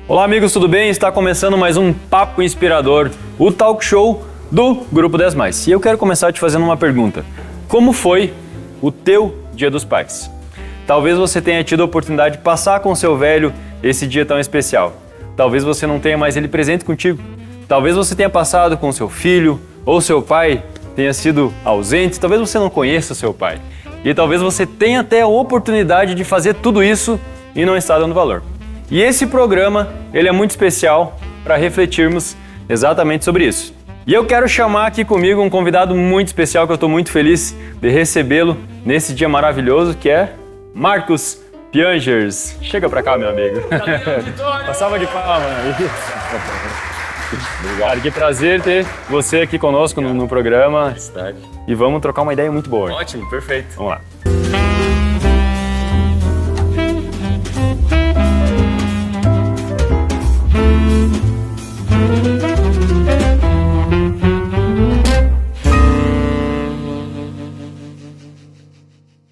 Olá amigos, tudo bem? Está começando mais um Papo Inspirador, o talk show do Grupo 10+. E eu quero começar te fazendo uma pergunta. Como foi o teu Dia dos Pais? Talvez você tenha tido a oportunidade de passar com seu velho esse dia tão especial. Talvez você não tenha mais ele presente contigo. Talvez você tenha passado com seu filho ou seu pai tenha sido ausente. Talvez você não conheça seu pai. E talvez você tenha até a oportunidade de fazer tudo isso e não está dando valor. E esse programa, ele é muito especial para refletirmos exatamente sobre isso. E eu quero chamar aqui comigo um convidado muito especial que eu estou muito feliz de recebê-lo nesse dia maravilhoso, que é Marcos Piangers. Chega para cá, meu amigo. Uma salva de palmas. Obrigado, que prazer ter você aqui conosco no programa. E vamos trocar uma ideia muito boa. Ótimo, perfeito. Vamos lá.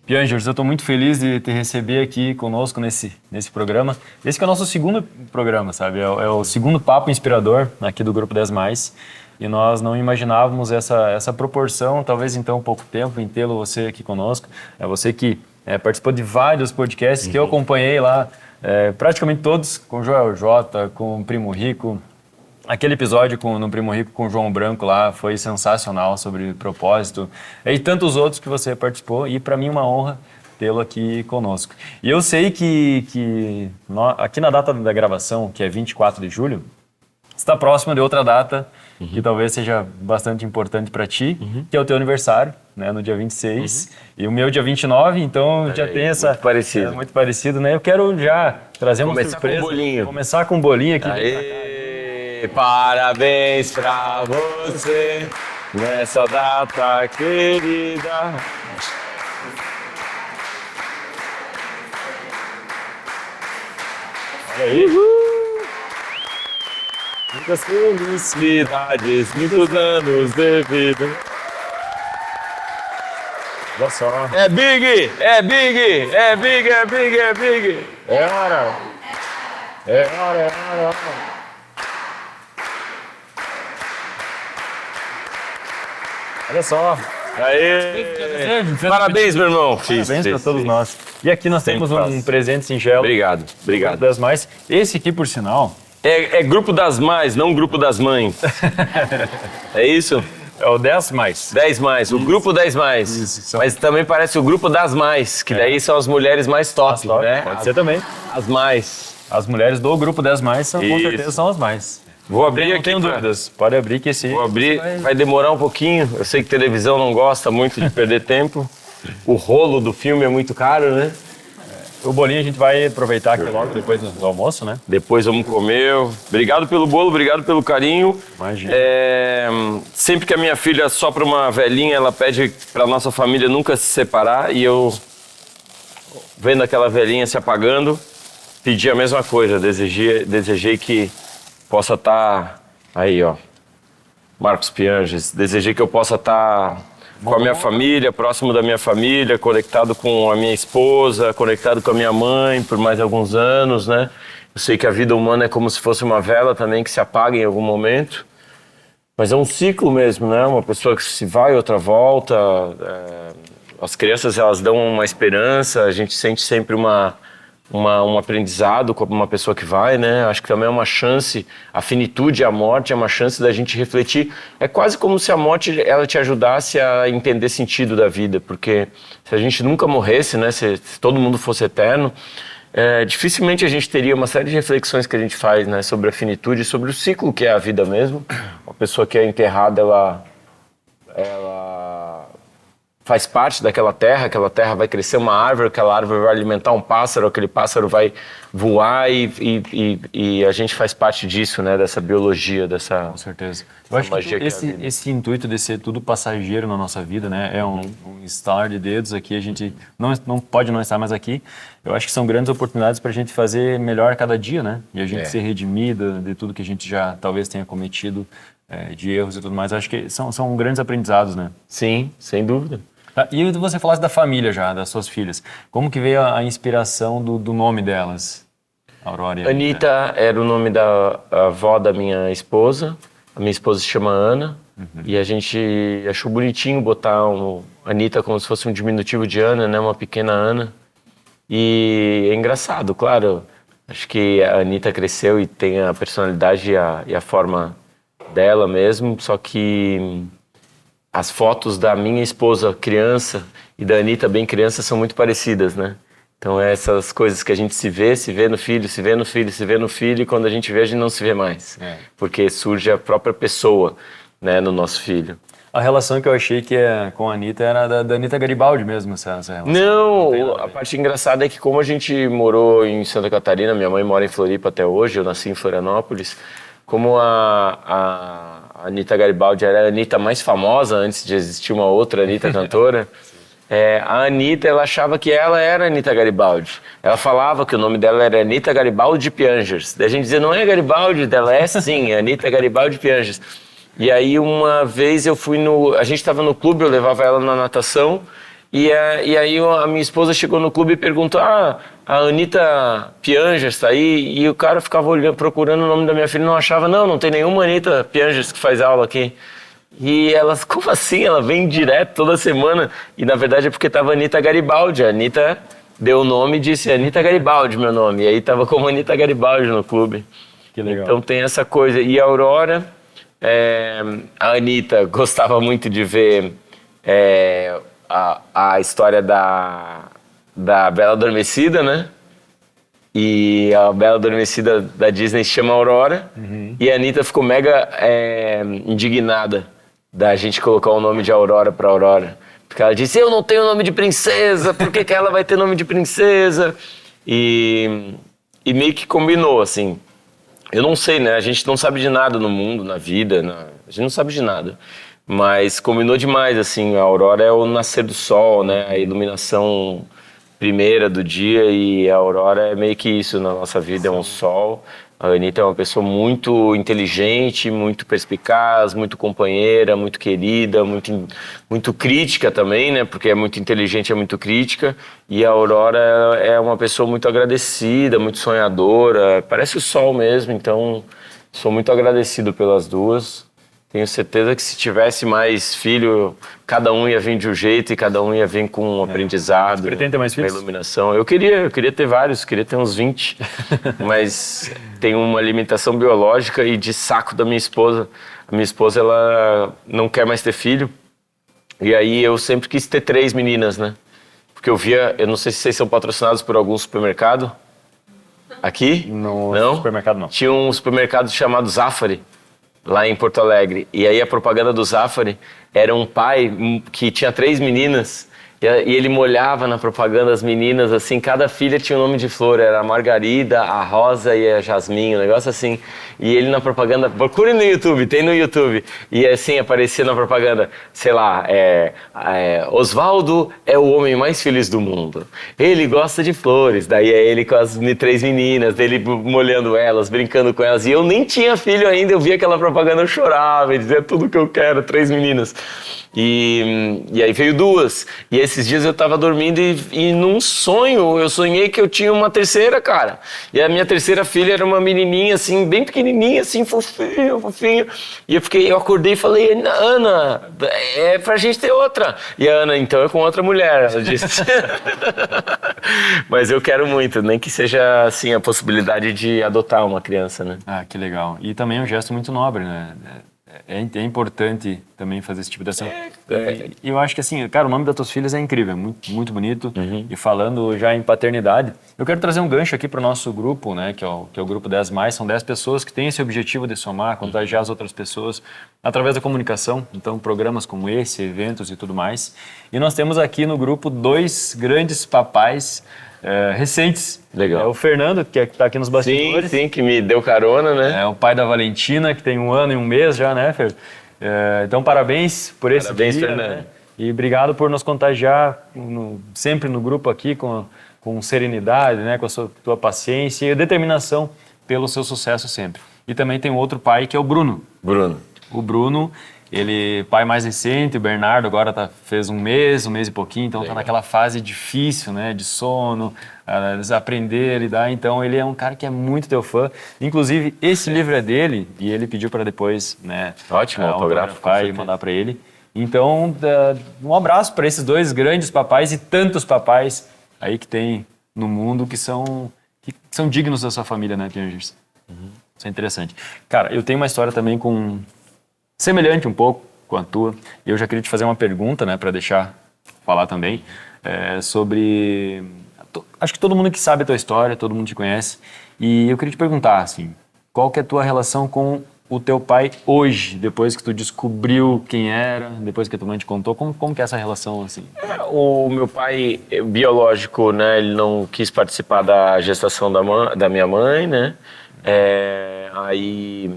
Piangers, eu estou muito feliz de te receber aqui conosco nesse programa. Esse que é o nosso segundo programa, sabe? É o segundo Papo Inspirador aqui do Grupo 10+. E nós não imaginávamos essa proporção, talvez em tão pouco tempo, em tê-lo você aqui conosco. É você que participou de vários podcasts que eu acompanhei lá, praticamente todos, com o Joel J, com o Primo Rico. Aquele episódio no Primo Rico com o João Branco lá foi sensacional, sobre propósito. E tantos outros que você participou, e para mim uma honra tê-lo aqui conosco. E eu sei que aqui na data da gravação, que é 24 de julho, está próxima de outra data que talvez seja bastante importante para ti, que é o teu aniversário, né, no dia 26, e o meu dia 29, então já tem essa... Muito parecido. Muito parecido, né? Eu quero já trazer uma surpresa. Com um bolinho. Começar com um bolinho aqui. Parabéns pra você nessa data querida. Olha aí. Muitas felicidades, muitos anos de vida. Olha só. É big, é big, é big, é big, é big. É hora. É hora, é hora, é hora. Olha só. Aê! Parabéns, meu irmão. Parabéns para todos nós. E aqui nós temos um presente singelo. Obrigado, obrigado. Das mais. Esse aqui, por sinal... É Grupo das Mais, não Grupo das Mães. É isso? É o 10+. 10+, o Grupo 10+. Isso. Mas também parece o Grupo das Mais, que daí são as mulheres mais top, né? Pode ser também. As mais. As mulheres do grupo 10+, com Isso. certeza são as mais. Vou abrir Não aqui. tenho dúvidas. Pode abrir que esse... Vou abrir, vai demorar um pouquinho. Eu sei que televisão não gosta muito de perder tempo. O rolo do filme é muito caro, né? O bolinho a gente vai aproveitar aqui logo depois do almoço, né? Depois vamos comer. Obrigado pelo bolo, obrigado pelo carinho. Imagina. Sempre que a minha filha sopra uma velhinha, ela pede pra nossa família nunca se separar. E eu, vendo aquela velhinha se apagando, pedi a mesma coisa. Desejei que possa estar... Aí, ó. Marcos Piangers. Desejei que eu possa estar com a minha família, próximo da minha família, conectado com a minha esposa, conectado com a minha mãe por mais alguns anos, né? Eu sei que a vida humana é como se fosse uma vela também que se apaga em algum momento. Mas é um ciclo mesmo, né? Uma pessoa que se vai, outra volta. As crianças, elas dão uma esperança, a gente sente sempre um aprendizado como uma pessoa que vai, né? Acho que também é uma chance, a finitude, a morte é uma chance da gente refletir. É quase como se a morte ela te ajudasse a entender sentido da vida, porque se a gente nunca morresse, né? Se todo mundo fosse eterno, dificilmente a gente teria uma série de reflexões que a gente faz, né? Sobre a finitude, sobre o ciclo que é a vida mesmo. Uma pessoa que é enterrada, ela faz parte daquela terra, aquela terra vai crescer uma árvore, aquela árvore vai alimentar um pássaro, aquele pássaro vai voar e a gente faz parte disso, né? Dessa biologia, dessa... Com certeza. Eu acho que esse intuito de ser tudo passageiro na nossa vida, né? É um estalar de dedos aqui, a gente não pode não estar mais aqui. Eu acho que são grandes oportunidades para a gente fazer melhor cada dia, né? E a gente ser redimida de tudo que a gente já talvez tenha cometido, de erros e tudo mais. Eu acho que são grandes aprendizados, né? Sim, sem dúvida. Tá, e você falasse da família já, das suas filhas. Como que veio a inspiração do nome delas? Aurora e Anitta era o nome da avó da minha esposa. A minha esposa se chama Ana. E a gente achou bonitinho botar Anitta como se fosse um diminutivo de Ana, né? Uma pequena Ana. E é engraçado, claro. Acho que a Anitta cresceu e tem a personalidade e a forma dela mesmo. Só que as fotos da minha esposa criança e da Anitta bem criança são muito parecidas, né? Então essas coisas que a gente se vê no filho, se vê no filho, se vê no filho, e quando a gente vê, a gente não se vê mais. Porque surge a própria pessoa, né, no nosso filho. A relação que eu achei que com a Anitta era da Anitta Garibaldi mesmo, essa relação. Não, a parte engraçada é que como a gente morou em Santa Catarina, minha mãe mora em Floripa até hoje, eu nasci em Florianópolis, como a Anitta Garibaldi era a Anitta mais famosa antes de existir uma outra Anitta cantora, a Anitta, ela achava que ela era a Anitta Garibaldi. Ela falava que o nome dela era Anitta Garibaldi Piangers. Daí a gente dizia, não é Garibaldi, dela é sim, Anitta Garibaldi Piangers. E aí uma vez eu fui a gente estava no clube, eu levava ela na natação, e aí a minha esposa chegou no clube e perguntou, a Anitta Piangers tá aí? E o cara ficava olhando, procurando o nome da minha filha, não achava, não tem nenhuma Anitta Piangers que faz aula aqui. E ela, como assim? Ela vem direto toda semana. E na verdade é porque tava Anitta Garibaldi. A Anitta deu o nome e disse, Anitta Garibaldi, meu nome. E aí tava como Anitta Garibaldi no clube. Que legal. Então tem essa coisa. E a Aurora, a Anitta gostava muito de ver a história da Bela Adormecida, né? E a Bela Adormecida da Disney se chama Aurora. E a Anitta ficou mega indignada da gente colocar o nome de Aurora pra Aurora. Porque ela disse, eu não tenho nome de princesa, por que ela vai ter nome de princesa? E meio que combinou, assim. Eu não sei, né? A gente não sabe de nada no mundo, na vida, a gente não sabe de nada. Mas combinou demais, assim. A Aurora é o nascer do sol, né? A iluminação primeira do dia, e a Aurora é meio que isso na nossa vida, é um sol. A Anitta é uma pessoa muito inteligente, muito perspicaz, muito companheira, muito querida, muito crítica também, né? Porque é muito inteligente, é muito crítica. E a Aurora é uma pessoa muito agradecida, muito sonhadora, parece o sol mesmo. Então, sou muito agradecido pelas duas. Tenho certeza que se tivesse mais filho, cada um ia vir de um jeito e cada um ia vir com um aprendizado. Você pretende ter mais filhos? Uma iluminação. Eu queria ter vários, queria ter uns 20, mas tem uma limitação biológica e de saco da minha esposa. A minha esposa, ela não quer mais ter filho, e aí eu sempre quis ter 3 meninas, né? Porque eu não sei se vocês são patrocinados por algum supermercado aqui. No supermercado não. Tinha um supermercado chamado Zafari, lá em Porto Alegre. E aí a propaganda do Zafari era um pai que tinha 3 meninas e ele molhava na propaganda as meninas, assim, cada filha tinha um nome de flor, era a Margarida, a Rosa e a Jasmine, um negócio assim. E ele na propaganda, procure no YouTube, tem no YouTube. E assim, aparecia na propaganda, sei lá, Osvaldo é o homem mais feliz do mundo. Ele gosta de flores, daí é ele com as 3 meninas, dele molhando elas, brincando com elas. E eu nem tinha filho ainda, eu via aquela propaganda, eu chorava, e dizia tudo que eu quero, 3 meninas. E aí veio 2. E esses dias eu tava dormindo e num sonho eu sonhei que eu tinha uma terceira, cara. E a minha terceira filha era uma menininha, assim, bem pequenininha, assim, fofinho. E eu acordei e falei, Ana, é pra gente ter outra. E a Ana, então é com outra mulher, ela disse. Mas eu quero muito, nem que seja, assim, a possibilidade de adotar uma criança, né? Ah, que legal. E também é um gesto muito nobre, né? É importante também fazer esse tipo de ação. E eu acho que assim, cara, o nome das tuas filhas é incrível, é muito, muito bonito. E falando já em paternidade, eu quero trazer um gancho aqui para o nosso grupo, né, que é o grupo 10+, são 10 pessoas que têm esse objetivo de somar, contagiar as outras pessoas através da comunicação, então programas como esse, eventos e tudo mais. E nós temos aqui no grupo 2 grandes papais recentes. Legal. É o Fernando, que está aqui nos bastidores. Sim, que me deu carona, né? É o pai da Valentina, que tem 1 ano e 1 mês já, né, Fer? Então, parabéns por esse dia. Parabéns, Fernando. Né? E obrigado por nos contagiar sempre no grupo aqui com serenidade, né, com a tua paciência e determinação pelo seu sucesso sempre. E também tem outro pai, que é o Bruno. Bruno. O Bruno, Ele, pai mais recente, o Bernardo, agora fez um mês e pouquinho, então tá naquela fase difícil, né, de sono, aprender a lidar. Então ele é um cara que é muito teu fã. Inclusive, esse livro é dele e ele pediu para depois, né, Ótimo, autógrafo, e mandar para ele. Então, um abraço para esses dois grandes papais e tantos papais aí que tem no mundo que são dignos da sua família, né, Piangers? Isso é interessante. Cara, eu tenho uma história também semelhante um pouco com a tua. Eu já queria te fazer uma pergunta, né, para deixar falar também, sobre... Acho que todo mundo que sabe a tua história, todo mundo te conhece. E eu queria te perguntar, assim, qual que é a tua relação com o teu pai hoje, depois que tu descobriu quem era, depois que a tua mãe te contou? Como que é essa relação, assim? O meu pai biológico, né, ele não quis participar da gestação da minha mãe, né? Aí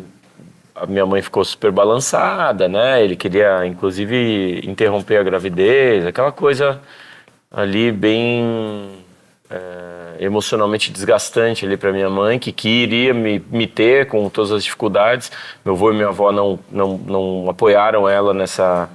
a minha mãe ficou super balançada, né? Ele queria, inclusive, interromper a gravidez, aquela coisa ali bem emocionalmente desgastante ali para minha mãe, que queria me ter com todas as dificuldades. Meu avô e minha avó não apoiaram ela nessa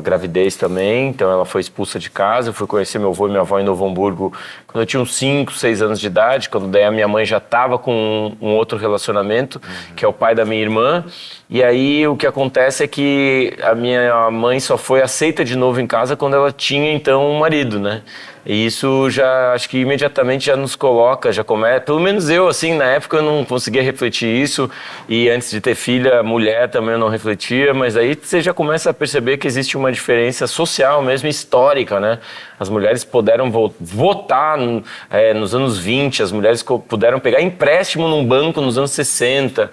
gravidez também, então ela foi expulsa de casa. Eu fui conhecer meu avô e minha avó em Novo Hamburgo quando eu tinha uns 5, 6 anos de idade, quando daí a minha mãe já estava com um outro relacionamento, que é o pai da minha irmã. E aí o que acontece é que a minha mãe só foi aceita de novo em casa quando ela tinha então um marido, né? E isso já, acho que imediatamente já nos coloca, já começa, pelo menos eu, assim, na época eu não conseguia refletir isso, e antes de ter filha, mulher também eu não refletia, mas aí você já começa a perceber que existe uma diferença social mesmo, histórica, né? As mulheres puderam votar nos anos 20, as mulheres puderam pegar empréstimo num banco nos anos 60,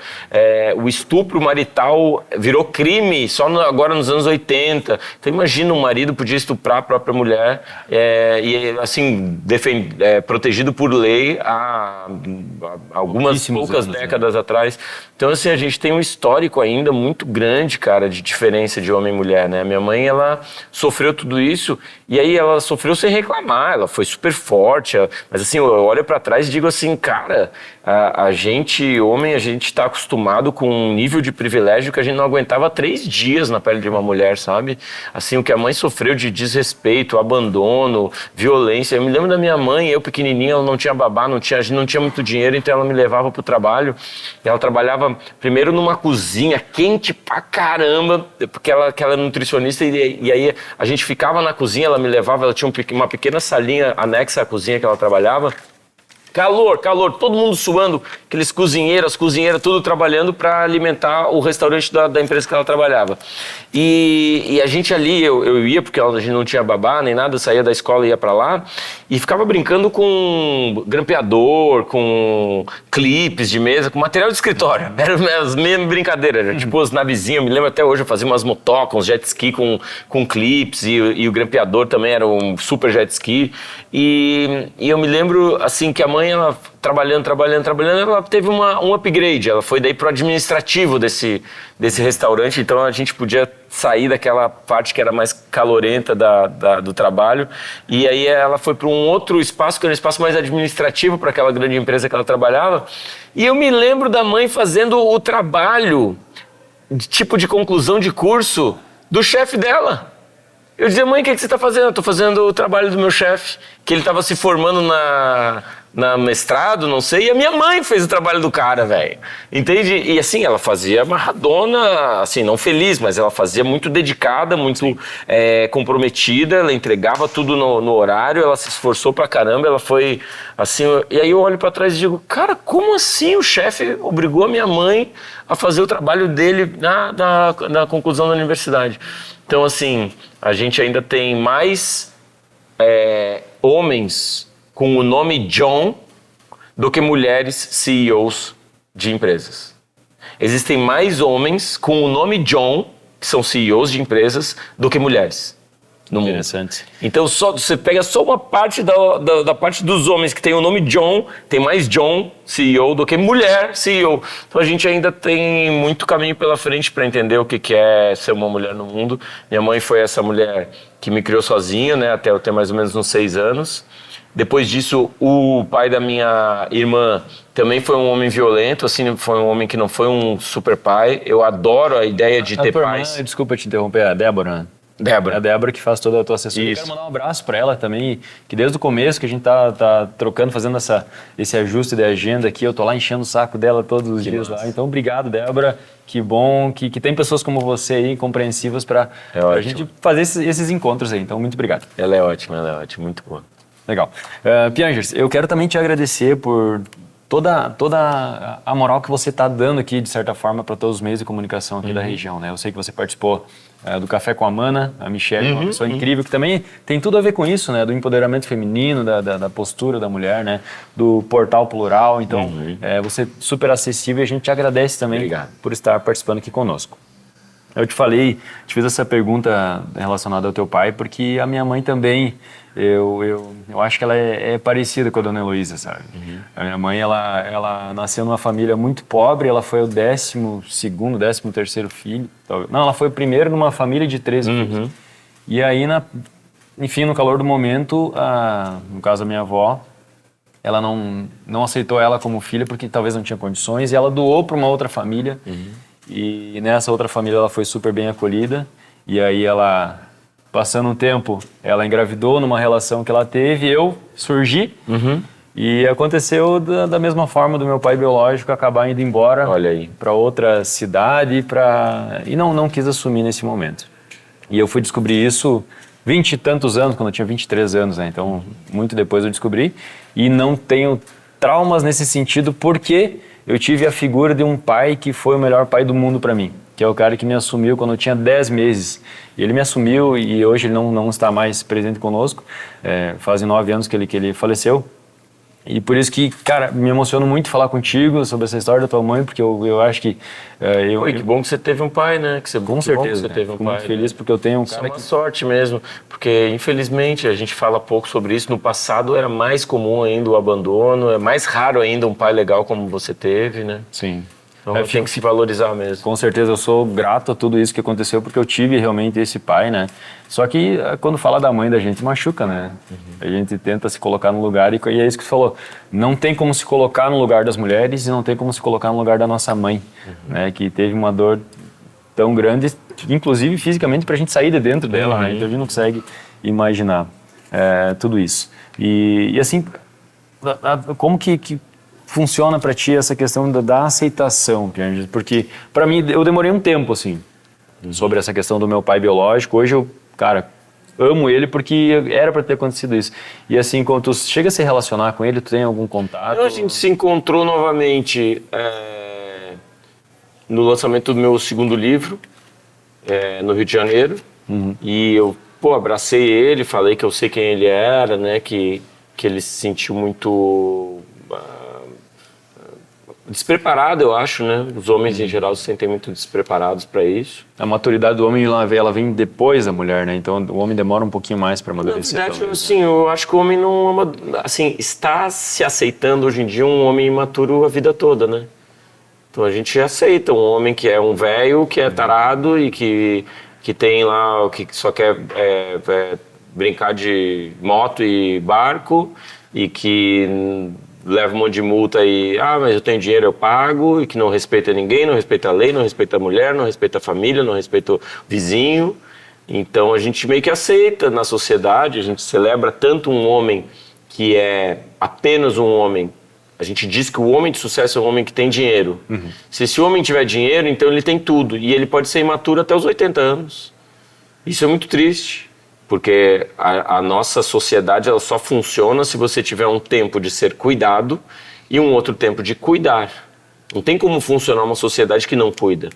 o estupro marital virou crime só agora nos anos 80. Então imagina, um marido podia estuprar a própria mulher e assim, protegido por lei há algumas poucas décadas atrás. Então assim, a gente tem um histórico ainda muito grande, cara, de diferença de homem e mulher, né? Minha mãe, ela sofreu tudo isso, e aí ela sofreu sem reclamar, ela foi super forte, mas assim, eu olho pra trás e digo assim, cara, a gente, homem, a gente tá acostumado com um nível de privilégio que a gente não aguentava 3 dias na pele de uma mulher, sabe? Assim, o que a mãe sofreu de desrespeito, abandono, violência. Eu me lembro da minha mãe, eu pequenininha, ela não tinha babá, a gente não tinha muito dinheiro, então ela me levava pro trabalho, e ela trabalhava primeiro numa cozinha quente pra caramba, porque ela é nutricionista, e aí a gente ficava na cozinha, ela me levava, ela tinha uma pequena salinha anexa à cozinha que ela trabalhava. Calor, todo mundo suando, aqueles cozinheiras, tudo trabalhando para alimentar o restaurante da empresa que ela trabalhava. E a gente ali, eu ia, porque a gente não tinha babá nem nada, eu saía da escola e ia para lá, e ficava brincando com grampeador, com clipes de mesa, com material de escritório. Era as mesmas brincadeiras, tipo as navezinhas, eu me lembro até hoje, eu fazia umas motocas, uns jet ski com clipes, e o grampeador também era um super jet ski. E eu me lembro, assim, que a mãe, ela trabalhando, ela teve um upgrade, ela foi daí pro administrativo desse restaurante, então a gente podia sair daquela parte que era mais calorenta do trabalho, e aí ela foi para um outro espaço, que era um espaço mais administrativo para aquela grande empresa que ela trabalhava, e eu me lembro da mãe fazendo o trabalho, tipo de conclusão de curso, do chefe dela. Eu dizia, mãe, o que você está fazendo? Eu estou fazendo o trabalho do meu chefe, que ele estava se formando na mestrado, não sei, e a minha mãe fez o trabalho do cara, velho. Entende? E assim, ela fazia Maradona, assim, não feliz, mas ela fazia muito dedicada, muito comprometida, ela entregava tudo no horário, ela se esforçou pra caramba, ela foi assim, e aí eu olho pra trás e digo, cara, como assim o chefe obrigou a minha mãe a fazer o trabalho dele na conclusão da universidade? Então, assim, a gente ainda tem mais homens com o nome John do que mulheres CEOs de empresas. Existem mais homens com o nome John, que são CEOs de empresas, do que mulheres no mundo. Interessante. Então, você pega só uma parte da parte dos homens que tem o nome John, tem mais John CEO do que mulher CEO. Então a gente ainda tem muito caminho pela frente para entender o que é ser uma mulher no mundo. Minha mãe foi essa mulher que me criou sozinha, né, até eu ter mais ou menos uns 6 anos. Depois disso, o pai da minha irmã também foi um homem violento, assim, foi um homem que não foi um super pai. Eu adoro a ideia de ter pais. Desculpa te interromper, a Débora. Débora. É a Débora que faz toda a tua assessoria. Eu quero mandar um abraço para ela também, que desde o começo que a gente tá trocando, fazendo esse ajuste de agenda aqui, eu tô lá enchendo o saco dela todos os dias lá. Então, obrigado, Débora. Que bom que tem pessoas como você aí, compreensivas, para a gente fazer esses encontros aí. Então, muito obrigado. Ela é ótima, muito boa. Legal. Piangers, eu quero também te agradecer por toda a moral que você está dando aqui, de certa forma, para todos os meios de comunicação aqui da região, né? Eu sei que você participou do Café com a Mana, a Michelle, uma pessoa incrível, que também tem tudo a ver com isso, né? Do empoderamento feminino, da postura da mulher, né? Do portal plural. Então, você é super acessível e a gente te agradece também por estar participando aqui conosco. Eu te fiz essa pergunta relacionada ao teu pai, porque a minha mãe também, eu acho que ela é parecida com a dona Heloísa, sabe? A minha mãe, ela nasceu numa família muito pobre, ela foi o 12º, 13º filho. Não, ela foi o primeiro numa família de 13 filhos. E aí, enfim, no calor do momento, no caso da minha avó, ela não aceitou ela como filha, porque talvez não tinha condições, e ela doou para uma outra família. E nessa outra família ela foi super bem acolhida. E aí ela, passando um tempo, ela engravidou numa relação que ela teve, eu surgi. E aconteceu da mesma forma do meu pai biológico acabar indo embora para outra cidade e não quis assumir nesse momento. E eu fui descobrir isso 20 e tantos anos, quando eu tinha 23 anos, né? Então, muito depois eu descobri. E não tenho traumas nesse sentido, porque eu tive a figura de um pai que foi o melhor pai do mundo para mim, que é o cara que me assumiu quando eu tinha 10 meses. Ele me assumiu e hoje ele não está mais presente conosco. Fazem 9 anos que ele faleceu. E por isso que, cara, me emociono muito falar contigo sobre essa história da tua mãe, porque eu acho que... que bom que você teve um pai, né? Com certeza, você teve um fico pai, muito feliz porque eu tenho um cara cara que... Isso é uma sorte mesmo, porque infelizmente a gente fala pouco sobre isso. No passado era mais comum ainda o abandono, é mais raro ainda um pai legal como você teve, né? Sim. Então tem que se valorizar mesmo. Com certeza, eu sou grato a tudo isso que aconteceu, porque eu tive realmente esse pai, né? Só que quando fala da mãe da gente, machuca, né? A gente tenta se colocar no lugar e é isso que você falou. Não tem como se colocar no lugar das mulheres e não tem como se colocar no lugar da nossa mãe, né? Que teve uma dor tão grande, inclusive fisicamente, pra gente sair de dentro dela, né? Então a gente não consegue imaginar tudo isso. E assim, como que funciona para ti essa questão da aceitação, Piangers? Porque para mim eu demorei um tempo assim sobre essa questão do meu pai biológico. Hoje eu, cara, amo ele porque era para ter acontecido isso. E assim, quando tu chega a se relacionar com ele, tu tem algum contato? A gente se encontrou novamente no lançamento do meu segundo livro, no Rio de Janeiro. E eu, abracei ele, falei que eu sei quem ele era, né? Que ele se sentiu muito despreparado, eu acho, né? Os homens em geral se sentem muito despreparados para isso. A maturidade do homem, ela vem depois da mulher, né? Então o homem demora um pouquinho mais para amadurecer. Na verdade, assim, eu acho que o homem não... Assim, está se aceitando hoje em dia um homem imaturo a vida toda, né? Então a gente aceita um homem que é um velho, que é tarado e que tem lá, que só quer brincar de moto e barco e que leva um monte de multa mas eu tenho dinheiro, eu pago, e que não respeita ninguém, não respeita a lei, não respeita a mulher, não respeita a família, não respeita o vizinho. Então a gente meio que aceita na sociedade, a gente celebra tanto um homem que é apenas um homem. A gente diz que o homem de sucesso é um homem que tem dinheiro. Se esse homem tiver dinheiro, então ele tem tudo, e ele pode ser imaturo até os 80 anos. Isso é muito triste. Porque a nossa sociedade ela só funciona se você tiver um tempo de ser cuidado e um outro tempo de cuidar. Não tem como funcionar uma sociedade que não cuida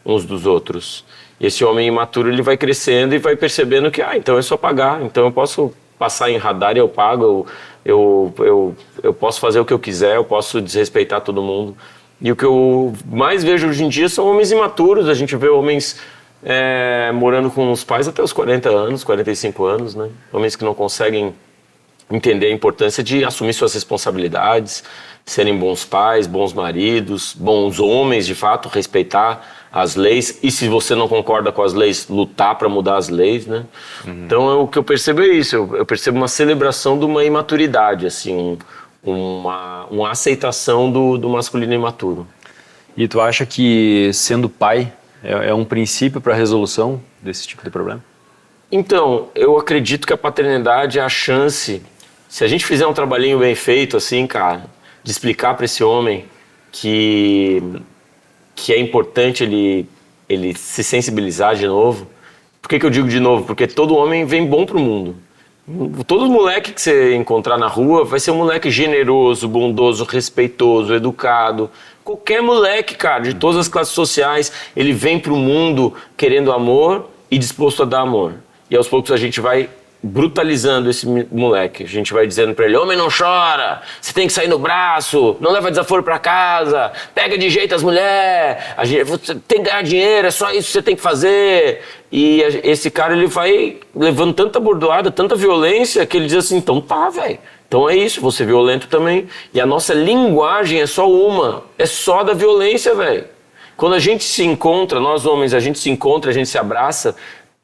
uns dos outros. E esse homem imaturo ele vai crescendo e vai percebendo que então é só pagar, então eu posso passar em radar e eu pago, eu posso fazer o que eu quiser, eu posso desrespeitar todo mundo. E o que eu mais vejo hoje em dia são homens imaturos. A gente vê homens morando com os pais até os 40 anos, 45 anos, né? Homens que não conseguem entender a importância de assumir suas responsabilidades, serem bons pais, bons maridos, bons homens, de fato, respeitar as leis. E se você não concorda com as leis, lutar para mudar as leis, né? Então, o que eu percebo é isso. Eu percebo uma celebração de uma imaturidade, assim, uma aceitação do masculino imaturo. E tu acha que sendo pai é um princípio para a resolução desse tipo de problema? Então, eu acredito que a paternidade é a chance, se a gente fizer um trabalhinho bem feito, assim, cara, de explicar para esse homem que é importante ele se sensibilizar de novo. Por que eu digo de novo? Porque todo homem vem bom pro mundo. Todo moleque que você encontrar na rua vai ser um moleque generoso, bondoso, respeitoso, educado. Qualquer moleque, cara, de todas as classes sociais, ele vem pro mundo querendo amor e disposto a dar amor. E aos poucos a gente vai brutalizando esse moleque. A gente vai dizendo pra ele: homem não chora, você tem que sair no braço, não leva desaforo pra casa, pega de jeito as mulheres, você tem que ganhar dinheiro, é só isso que você tem que fazer. E esse cara, ele vai levando tanta bordoada, tanta violência, que ele diz assim: então tá, velho. Então é isso, vou ser violento também. E a nossa linguagem é só uma, é só da violência, velho. Quando a gente se encontra, nós homens, a gente se abraça.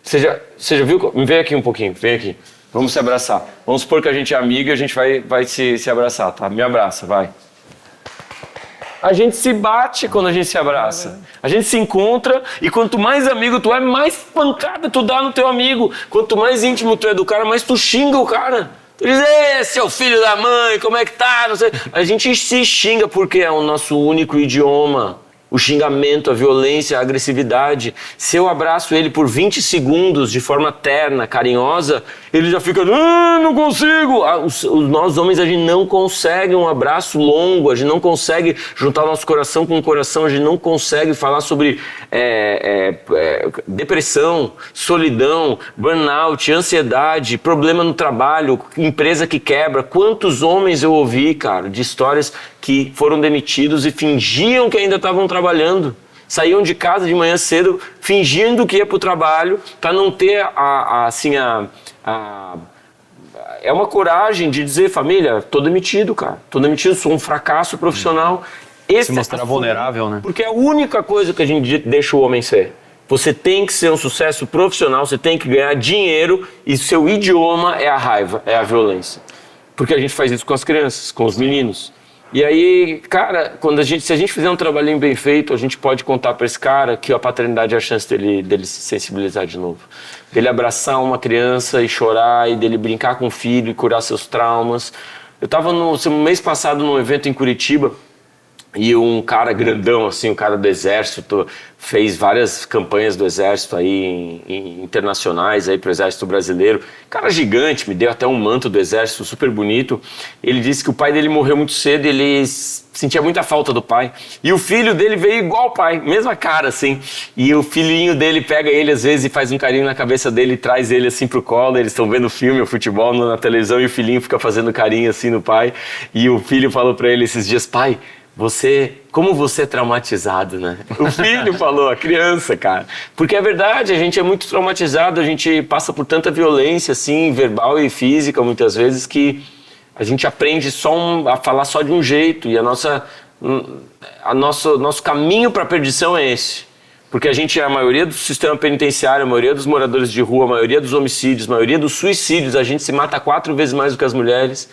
Você já viu? Vem aqui um pouquinho, vem aqui. Vamos se abraçar. Vamos supor que a gente é amigo e a gente vai se abraçar, tá? Me abraça, vai. A gente se bate quando a gente se abraça. A gente se encontra e quanto mais amigo tu é, mais pancada tu dá no teu amigo. Quanto mais íntimo tu é do cara, mais tu xinga o cara. Tu diz: "Ê, seu filho da mãe, como é que tá?" Não sei. A gente se xinga porque é o nosso único idioma. O xingamento, a violência, a agressividade. Se eu abraço ele por 20 segundos de forma terna, carinhosa, ele já fica: não consigo. Nós homens, a gente não consegue um abraço longo, a gente não consegue juntar o nosso coração com o coração, a gente não consegue falar sobre depressão, solidão, burnout, ansiedade, problema no trabalho, empresa que quebra. Quantos homens eu ouvi, cara, de histórias que foram demitidos e fingiam que ainda estavam trabalhando. Saíam de casa de manhã cedo, fingindo que ia para o trabalho, para não ter é uma coragem de dizer: família, tô demitido, cara. Tô demitido, sou um fracasso profissional. Se mostrar vulnerável, né? Porque é a única coisa que a gente deixa o homem ser. Você tem que ser um sucesso profissional, você tem que ganhar dinheiro e seu idioma é a raiva, é a violência. Porque a gente faz isso com as crianças, com os meninos. E aí, cara, se a gente fizer um trabalhinho bem feito, a gente pode contar para esse cara que a paternidade é a chance dele se sensibilizar de novo. Dele abraçar uma criança e chorar, e dele brincar com o filho e curar seus traumas. Eu estava no mês passado num evento em Curitiba, e um cara grandão, assim, um cara do exército, fez várias campanhas do exército aí, internacionais aí pro exército brasileiro. Cara gigante, me deu até um manto do exército super bonito. Ele disse que o pai dele morreu muito cedo e ele sentia muita falta do pai. E o filho dele veio igual ao pai, mesma cara, assim. E o filhinho dele pega ele às vezes e faz um carinho na cabeça dele e traz ele assim pro colo. Eles estão vendo filme, o futebol na televisão, e o filhinho fica fazendo carinho assim no pai. E o filho falou pra ele esses dias: pai, como você é traumatizado, né? O filho falou, a criança, cara. Porque é verdade, a gente é muito traumatizado, a gente passa por tanta violência, assim, verbal e física, muitas vezes, que a gente aprende a falar só de um jeito. E nosso caminho para a perdição é esse. Porque a maioria do sistema penitenciário, a maioria dos moradores de rua, a maioria dos homicídios, a maioria dos suicídios, a gente se mata 4 vezes mais do que as mulheres.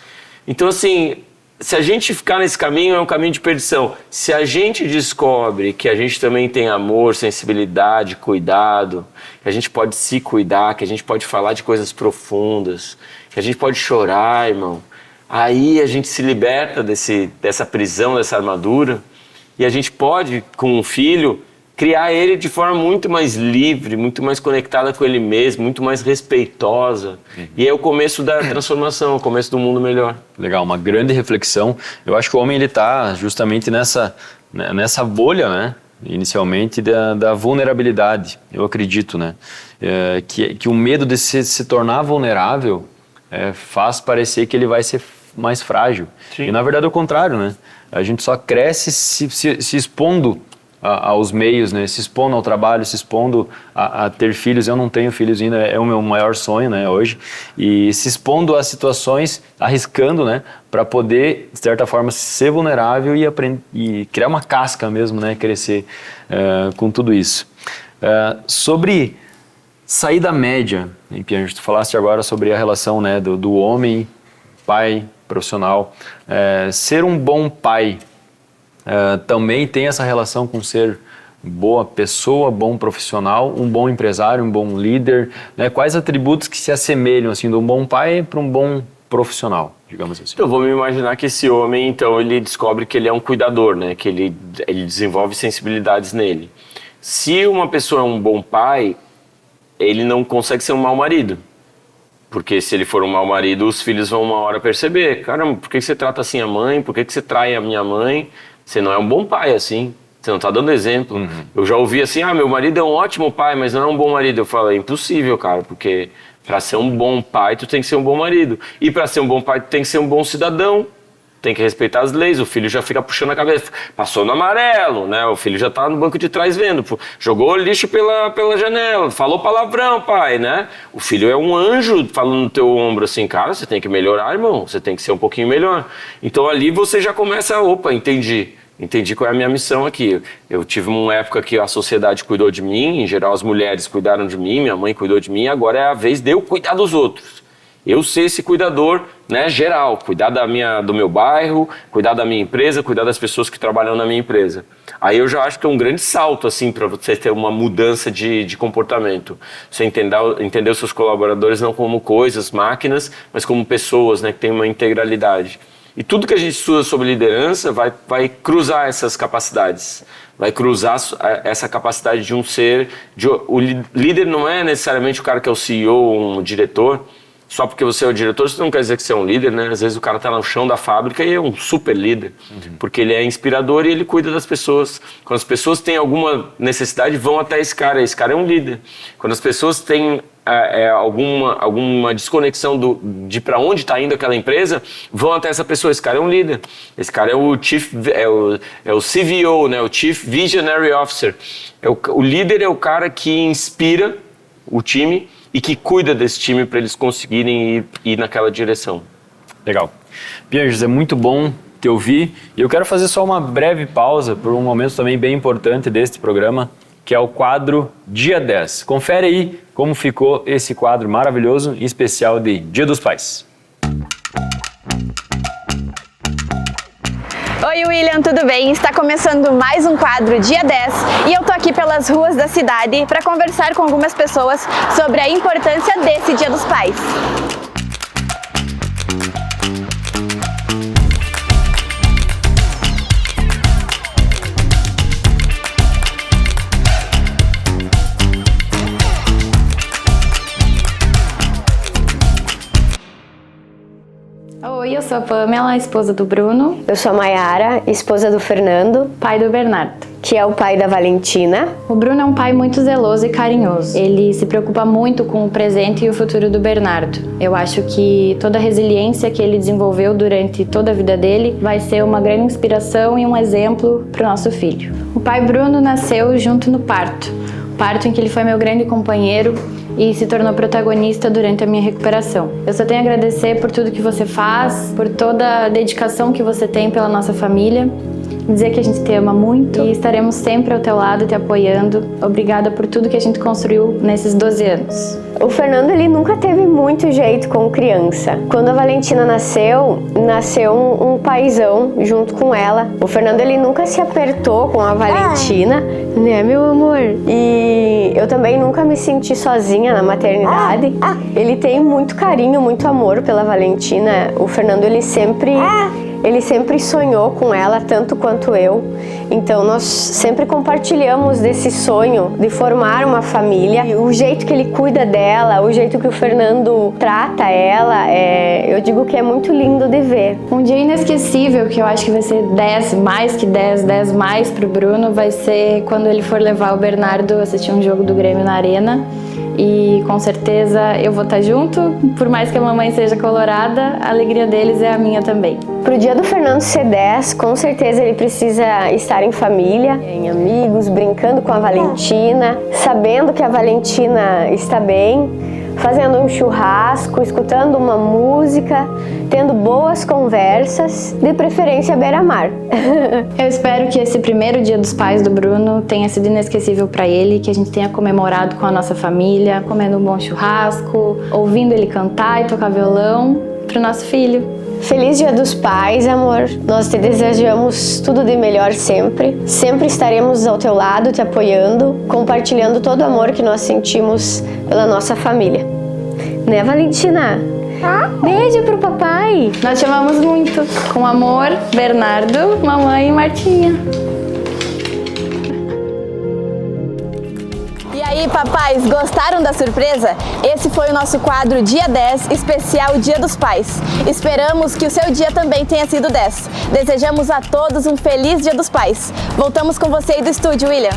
Então, assim, se a gente ficar nesse caminho, é um caminho de perdição. Se a gente descobre que a gente também tem amor, sensibilidade, cuidado, que a gente pode se cuidar, que a gente pode falar de coisas profundas, que a gente pode chorar, irmão, aí a gente se liberta dessa prisão, dessa armadura, e a gente pode, com um filho, criar ele de forma muito mais livre, muito mais conectada com ele mesmo, muito mais respeitosa. E é o começo da transformação, o começo do mundo melhor. Legal, uma grande reflexão. Eu acho que o homem ele está justamente nessa bolha, né? Inicialmente da vulnerabilidade, eu acredito, né? Que o medo de se tornar vulnerável faz parecer que ele vai ser mais frágil. Sim. E na verdade é o contrário, né? A gente só cresce se expondo aos meios, né? Se expondo ao trabalho, se expondo a ter filhos. Eu não tenho filhos ainda, é o meu maior sonho, né, hoje. E se expondo a situações, arriscando, né, para poder, de certa forma, ser vulnerável e aprender, e criar uma casca mesmo, né, crescer com tudo isso. Sobre sair da média, hein, Pianjo, tu falaste agora sobre a relação, né, do homem, pai, profissional. Ser um bom pai também tem essa relação com ser boa pessoa, bom profissional, um bom empresário, um bom líder, né? Quais atributos que se assemelham assim, de um bom pai para um bom profissional, digamos assim? Eu vou me imaginar que esse homem, então, ele descobre que ele é um cuidador, né? Que ele desenvolve sensibilidades nele. Se uma pessoa é um bom pai, ele não consegue ser um mau marido. Porque se ele for um mau marido, os filhos vão uma hora perceber. Caramba, por que você trata assim a mãe? Por que você trai a minha mãe? Você não é um bom pai assim. Você não está dando exemplo. Uhum. Eu já ouvi assim, meu marido é um ótimo pai, mas não é um bom marido. Eu falo, é impossível, cara, porque para ser um bom pai, tu tem que ser um bom marido. E para ser um bom pai, tu tem que ser um bom cidadão. Tem que respeitar as leis. O filho já fica puxando a cabeça. Passou no amarelo, né? O filho já está no banco de trás vendo. Jogou lixo pela janela. Falou palavrão, pai, né? O filho é um anjo falando no teu ombro assim, cara, você tem que melhorar, irmão. Você tem que ser um pouquinho melhor. Então ali você já começa, entendi qual é a minha missão aqui. Eu tive uma época que a sociedade cuidou de mim, em geral as mulheres cuidaram de mim, minha mãe cuidou de mim, agora é a vez de eu cuidar dos outros. Eu ser esse cuidador, né, geral, cuidar do meu bairro, cuidar da minha empresa, cuidar das pessoas que trabalham na minha empresa. Aí eu já acho que é um grande salto, assim, para você ter uma mudança de comportamento. Você entender os seus colaboradores não como coisas, máquinas, mas como pessoas, né, que têm uma integralidade. E tudo que a gente estuda sobre liderança vai cruzar essas capacidades. Vai cruzar essa capacidade de um ser... O líder não é necessariamente o cara que é o CEO ou um diretor. Só porque você é o diretor, isso não quer dizer que você é um líder, né? Às vezes o cara está no chão da fábrica e é um super líder. Uhum. Porque ele é inspirador e ele cuida das pessoas. Quando as pessoas têm alguma necessidade, vão até esse cara. Esse cara é um líder. Quando as pessoas têm... alguma desconexão de para onde está indo aquela empresa, vão até essa pessoa. Esse cara é um líder. Esse cara é o CVO, né? O Chief Visionary Officer. O líder é o cara que inspira o time e que cuida desse time para eles conseguirem ir naquela direção. Legal. Pierre, é muito bom te ouvir. E eu quero fazer só uma breve pausa por um momento também bem importante deste programa, que é o quadro Dia 10. Confere aí como ficou esse quadro maravilhoso, em especial de Dia dos Pais. Oi William, tudo bem? Está começando mais um quadro Dia 10 e eu tô aqui pelas ruas da cidade para conversar com algumas pessoas sobre a importância desse Dia dos Pais. Oi, eu sou a Pamela, esposa do Bruno. Eu sou a Mayara, esposa do Fernando, pai do Bernardo, que é o pai da Valentina. O Bruno é um pai muito zeloso e carinhoso. Ele se preocupa muito com o presente e o futuro do Bernardo. Eu acho que toda a resiliência que ele desenvolveu durante toda a vida dele vai ser uma grande inspiração e um exemplo para o nosso filho. O pai Bruno nasceu junto no parto em que ele foi meu grande companheiro e se tornou protagonista durante a minha recuperação. Eu só tenho a agradecer por tudo que você faz, por toda a dedicação que você tem pela nossa família, dizer que a gente te ama muito e estaremos sempre ao teu lado te apoiando. Obrigada por tudo que a gente construiu nesses 12 anos. O Fernando, ele nunca teve muito jeito com criança. Quando a Valentina nasceu um paizão junto com ela. O Fernando, ele nunca se apertou com a Valentina, né, meu amor? E eu também nunca me senti sozinha na maternidade. Ele tem muito carinho, muito amor pela Valentina. O Fernando, ele sempre sonhou com ela, tanto quanto eu. Então, nós sempre compartilhamos desse sonho de formar uma família. E o jeito que ele cuida dela, o jeito que o Fernando trata ela, eu digo que é muito lindo de ver. Um dia inesquecível, que eu acho que vai ser 10 mais que 10 mais pro Bruno, vai ser quando ele for levar o Bernardo a assistir um jogo do Grêmio na Arena. E com certeza eu vou estar junto, por mais que a mamãe seja colorada, a alegria deles é a minha também. Pro dia do Fernando ser 10, com certeza ele precisa estar em família, em amigos, brincando com a Valentina, sabendo que a Valentina está bem, fazendo um churrasco, escutando uma música, tendo boas conversas, de preferência à beira-mar. Eu espero que esse primeiro Dia dos Pais do Bruno tenha sido inesquecível para ele, que a gente tenha comemorado com a nossa família, comendo um bom churrasco, ouvindo ele cantar e tocar violão pro nosso filho. Feliz Dia dos Pais, amor. Nós te desejamos tudo de melhor sempre. Sempre estaremos ao teu lado, te apoiando, compartilhando todo o amor que nós sentimos pela nossa família. Né, Valentina? Beijo pro papai. Nós te amamos muito. Com amor, Bernardo, mamãe e Martinha. E aí, papais, gostaram da surpresa? Esse foi o nosso quadro Dia 10, especial Dia dos Pais. Esperamos que o seu dia também tenha sido 10. Desejamos a todos um feliz Dia dos Pais. Voltamos com você aí do estúdio, William.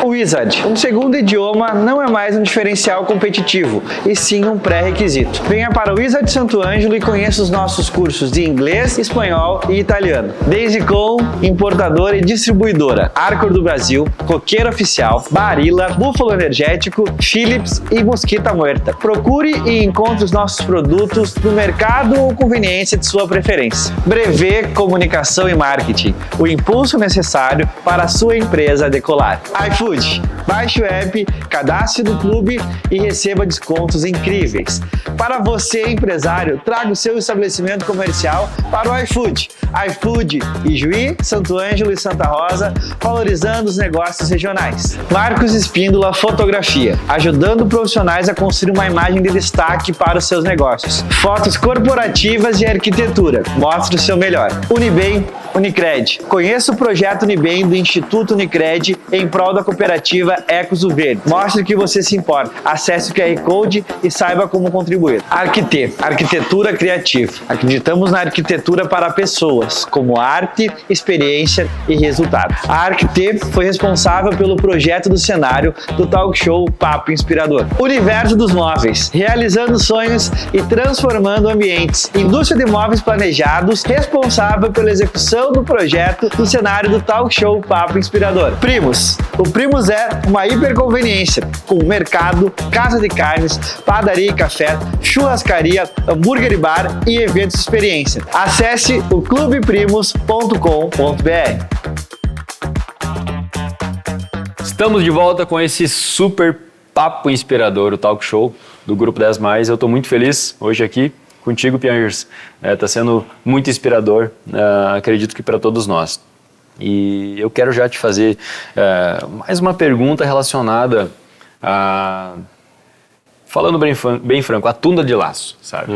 O Wizard, um segundo idioma, não é mais um diferencial competitivo, e sim um pré-requisito. Venha para o Wizard Santo Ângelo e conheça os nossos cursos de inglês, espanhol e italiano. Desde.com, importadora e distribuidora, Arcor do Brasil, Coqueiro Oficial, Barilla, Búfalo Energético, Philips e Mosquita Muerta. Procure e encontre os nossos produtos no mercado ou conveniência de sua preferência. Brevet, Comunicação e Marketing, o impulso necessário para a sua empresa decolar. iFood, baixe o app, cadastre no clube e receba descontos incríveis. Para você, empresário, traga o seu estabelecimento comercial para o iFood. iFood, Ijuí, Santo Ângelo e Santa Rosa, valorizando os negócios regionais. Marcos Espíndola Fotografia, ajudando profissionais a construir uma imagem de destaque para os seus negócios. Fotos corporativas e arquitetura, mostre o seu melhor. Unibem, Unicred. Conheça o projeto Unibem do Instituto Unicred em prol da cooperativa Ecos do Verde. Mostre que você se importa. Acesse o QR Code e saiba como contribuir. Arquite, arquitetura criativa. Acreditamos na arquitetura para pessoas, como arte, experiência e resultado. A Arquite foi responsável pelo projeto do cenário do talk show Papo Inspirador. Universo dos Móveis, realizando sonhos e transformando ambientes. Indústria de móveis planejados, responsável pela execução do projeto do cenário do talk show Papo Inspirador. Primos. O Primos é uma hiperconveniência, com mercado, casa de carnes, padaria e café, churrascaria, hambúrguer e bar e eventos de experiência. Acesse o clubeprimos.com.br. Estamos de volta com esse super papo inspirador, o talk show do Grupo 10 Mais. Eu estou muito feliz hoje aqui contigo, Piangers. Está sendo muito inspirador, acredito que para todos nós. E eu quero já te fazer mais uma pergunta relacionada a... Falando bem franco, a tunda de laço, sabe?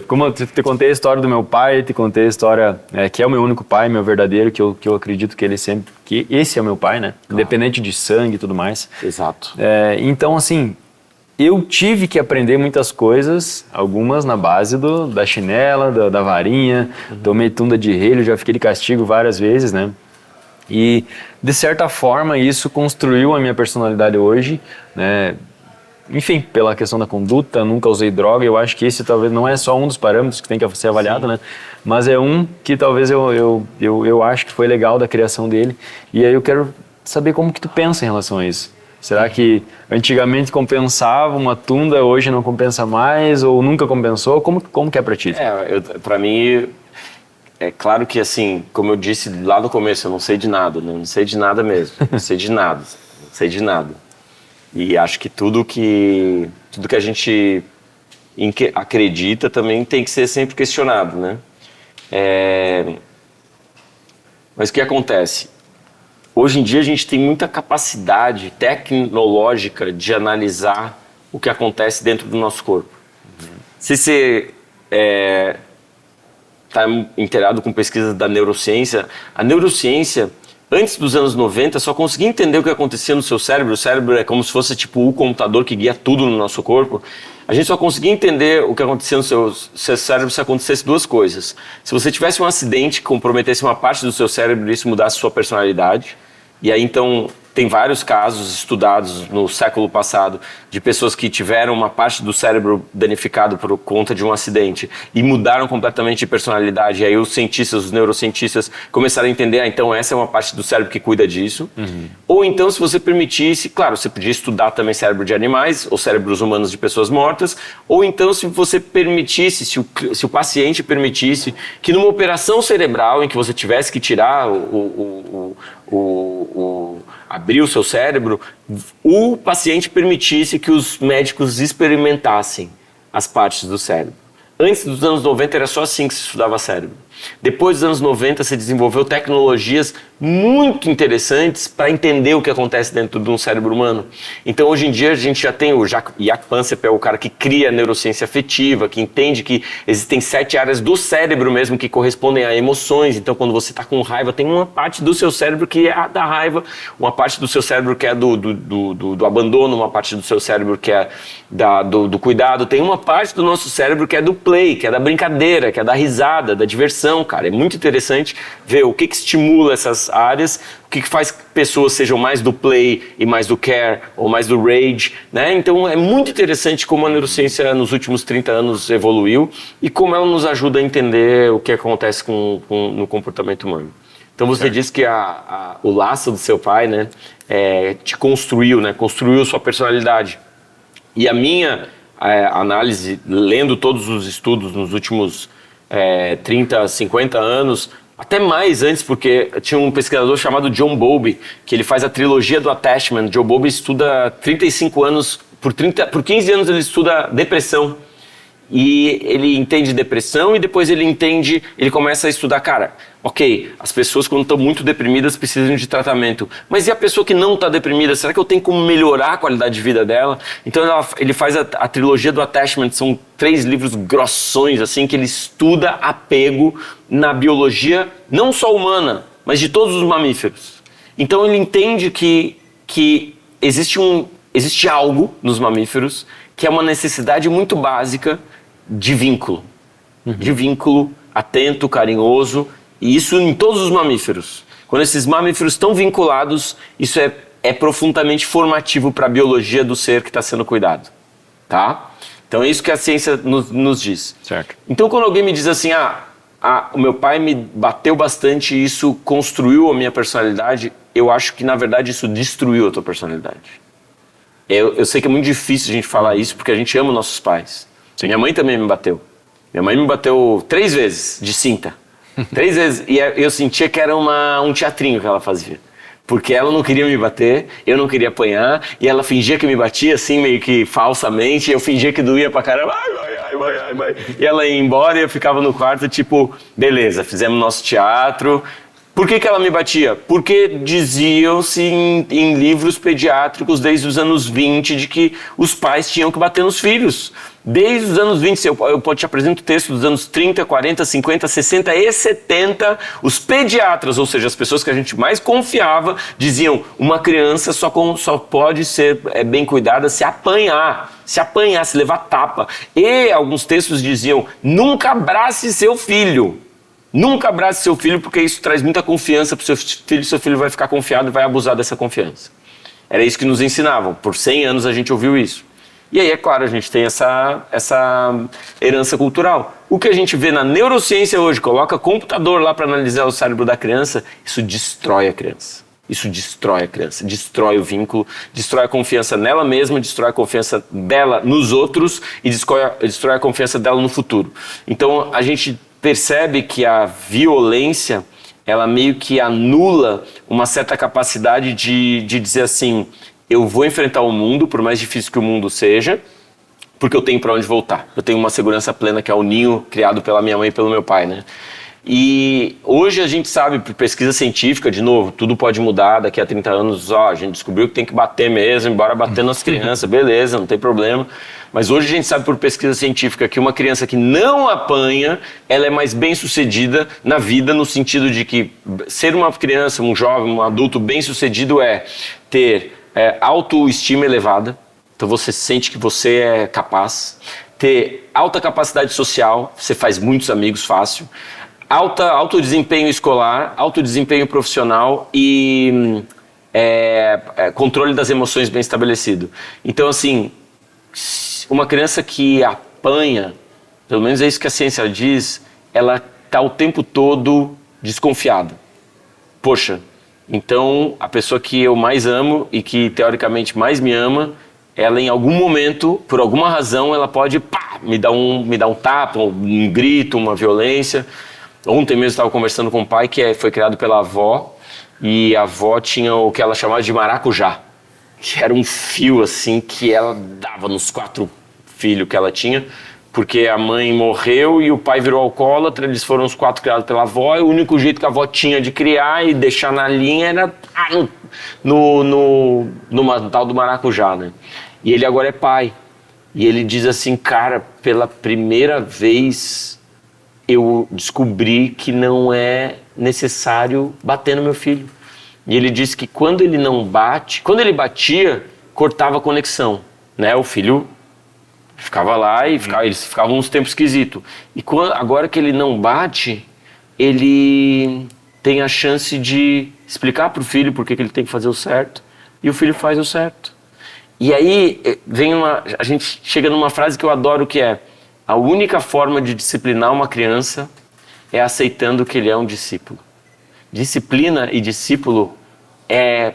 Como eu te contei a história do meu pai, te contei a história que é o meu único pai, meu verdadeiro, que eu acredito que ele sempre... que esse é o meu pai, né? Claro. Independente de sangue e tudo mais. Exato. Então, assim, eu tive que aprender muitas coisas, algumas na base da chinela, da varinha, tomei tunda de relho, já fiquei de castigo várias vezes, né? E, de certa forma, isso construiu a minha personalidade hoje, né? Enfim, pela questão da conduta, nunca usei droga, eu acho que esse talvez não é só um dos parâmetros que tem que ser avaliado, né? Mas é um que talvez eu acho que foi legal da criação dele. E aí eu quero saber como que tu pensa em relação a isso. Será que antigamente compensava uma tunda, hoje não compensa mais, ou nunca compensou? Como que é pra ti? Pra mim, é claro que assim, como eu disse lá no começo, eu não sei de nada, né? Não sei de nada mesmo, não sei de nada, não sei de nada. E acho que tudo que a gente acredita também tem que ser sempre questionado, né? Mas o que acontece? Hoje em dia a gente tem muita capacidade tecnológica de analisar o que acontece dentro do nosso corpo. Se você está inteirado com pesquisas da neurociência, a neurociência... Antes dos anos 90, só conseguia entender o que acontecia no seu cérebro. O cérebro é como se fosse tipo o computador que guia tudo no nosso corpo. A gente só conseguia entender o que acontecia no seu cérebro se acontecesse duas coisas. Se você tivesse um acidente que comprometesse uma parte do seu cérebro e isso mudasse sua personalidade. E aí, então, tem vários casos estudados no século passado de pessoas que tiveram uma parte do cérebro danificado por conta de um acidente e mudaram completamente de personalidade. E aí os cientistas, os neurocientistas começaram a entender, então essa é uma parte do cérebro que cuida disso. Ou então, se você permitisse, claro, você podia estudar também cérebro de animais ou cérebros humanos de pessoas mortas, ou então se você permitisse, se o paciente permitisse que numa operação cerebral em que você tivesse que tirar abrir o seu cérebro, o paciente permitisse que os médicos experimentassem as partes do cérebro. Antes dos anos 90 era só assim que se estudava cérebro. Depois dos anos 90 se desenvolveu tecnologias muito interessantes para entender o que acontece dentro de um cérebro humano. Então hoje em dia a gente já tem o Jaak Panksepp, é o cara que cria a neurociência afetiva, que entende que existem 7 áreas do cérebro mesmo que correspondem a emoções. Então quando você está com raiva, tem uma parte do seu cérebro que é a da raiva, uma parte do seu cérebro que é do abandono, uma parte do seu cérebro que é do cuidado, tem uma parte do nosso cérebro que é do play, que é da brincadeira, que é da risada, da diversão. Cara, é muito interessante ver o que estimula essas áreas, o que faz que pessoas sejam mais do play e mais do care, ou mais do rage, né? Então é muito interessante como a neurociência nos últimos 30 anos evoluiu e como ela nos ajuda a entender o que acontece no comportamento humano. Então você disse que o laço do seu pai, né, te construiu, né, construiu sua personalidade. E a minha análise, lendo todos os estudos nos últimos 30, 50 anos, até mais antes, porque tinha um pesquisador chamado John Bowlby, que ele faz a trilogia do attachment. John Bowlby estuda 35 anos, por 15 anos ele estuda depressão. E ele entende depressão e depois ele começa a estudar, cara, ok, as pessoas quando estão muito deprimidas precisam de tratamento, mas e a pessoa que não está deprimida, será que eu tenho como melhorar a qualidade de vida dela? Então ele faz a trilogia do attachment, são 3 livros grossões, assim, que ele estuda apego na biologia, não só humana, mas de todos os mamíferos. Então ele entende que existe algo nos mamíferos que é uma necessidade muito básica de vínculo. De vínculo atento, carinhoso, e isso em todos os mamíferos. Quando esses mamíferos estão vinculados, isso é profundamente formativo para a biologia do ser que está sendo cuidado. Tá? Então é isso que a ciência nos diz. Certo. Então quando alguém me diz assim, o meu pai me bateu bastante e isso construiu a minha personalidade, eu acho que na verdade isso destruiu a tua personalidade. Eu sei que é muito difícil a gente falar isso porque a gente ama nossos pais. Sim. Minha mãe também me bateu. Minha mãe me bateu 3 vezes de cinta. 3 vezes. E eu sentia que era um teatrinho que ela fazia. Porque ela não queria me bater, eu não queria apanhar, e ela fingia que me batia assim, meio que falsamente, eu fingia que doía pra caramba. Ai. E ela ia embora e eu ficava no quarto, tipo, beleza, fizemos nosso teatro. Por que ela me batia? Porque diziam-se em livros pediátricos desde os anos 20 de que os pais tinham que bater nos filhos. Desde os anos 20, eu te apresento texto dos anos 30, 40, 50, 60 e 70, os pediatras, ou seja, as pessoas que a gente mais confiava, diziam uma criança só pode ser bem cuidada se apanhar, se levar tapa. E alguns textos diziam, nunca abrace seu filho. Nunca abrace seu filho porque isso traz muita confiança para o seu filho vai ficar confiado e vai abusar dessa confiança. Era isso que nos ensinavam, por 100 anos a gente ouviu isso. E aí, é claro, a gente tem essa herança cultural. O que a gente vê na neurociência hoje, coloca computador lá para analisar o cérebro da criança, isso destrói a criança. Isso destrói a criança, destrói o vínculo, destrói a confiança nela mesma, destrói a confiança dela nos outros e destrói a confiança dela no futuro. Então, a gente percebe que a violência, ela meio que anula uma certa capacidade de dizer assim, eu vou enfrentar o mundo, por mais difícil que o mundo seja, porque eu tenho para onde voltar. Eu tenho uma segurança plena que é o ninho criado pela minha mãe e pelo meu pai, né? E hoje a gente sabe, por pesquisa científica, de novo, tudo pode mudar, daqui a 30 anos, a gente descobriu que tem que bater mesmo, embora bater nas crianças, beleza, não tem problema. Mas hoje a gente sabe por pesquisa científica que uma criança que não apanha, ela é mais bem-sucedida na vida, no sentido de que ser uma criança, um jovem, um adulto bem-sucedido é ter autoestima elevada, então você sente que você é capaz, ter alta capacidade social, você faz muitos amigos fácil, alto desempenho escolar, alto desempenho profissional e controle das emoções bem estabelecido. Então, assim, uma criança que apanha, pelo menos é isso que a ciência diz, ela está o tempo todo desconfiada. Poxa, então a pessoa que eu mais amo e que teoricamente mais me ama, ela em algum momento, por alguma razão, ela pode me dar um tapa, um grito, uma violência. Ontem mesmo estava conversando com um pai que foi criado pela avó, e a avó tinha o que ela chamava de maracujá, que era um fio assim que ela dava nos 4 filho que ela tinha, porque a mãe morreu e o pai virou alcoólatra, eles foram os 4 criados pela avó, e o único jeito que a avó tinha de criar e deixar na linha era no tal do maracujá, né? E ele agora é pai. E ele diz assim, cara, pela primeira vez eu descobri que não é necessário bater no meu filho. E ele disse que quando ele não bate, quando ele batia, cortava a conexão, né? O filho ficava lá e eles ficavam uns tempos esquisitos. E agora que ele não bate, ele tem a chance de explicar pro filho por que ele tem que fazer o certo, e o filho faz o certo. E aí a gente chega numa frase que eu adoro, que é: a única forma de disciplinar uma criança é aceitando que ele é um discípulo. Disciplina e discípulo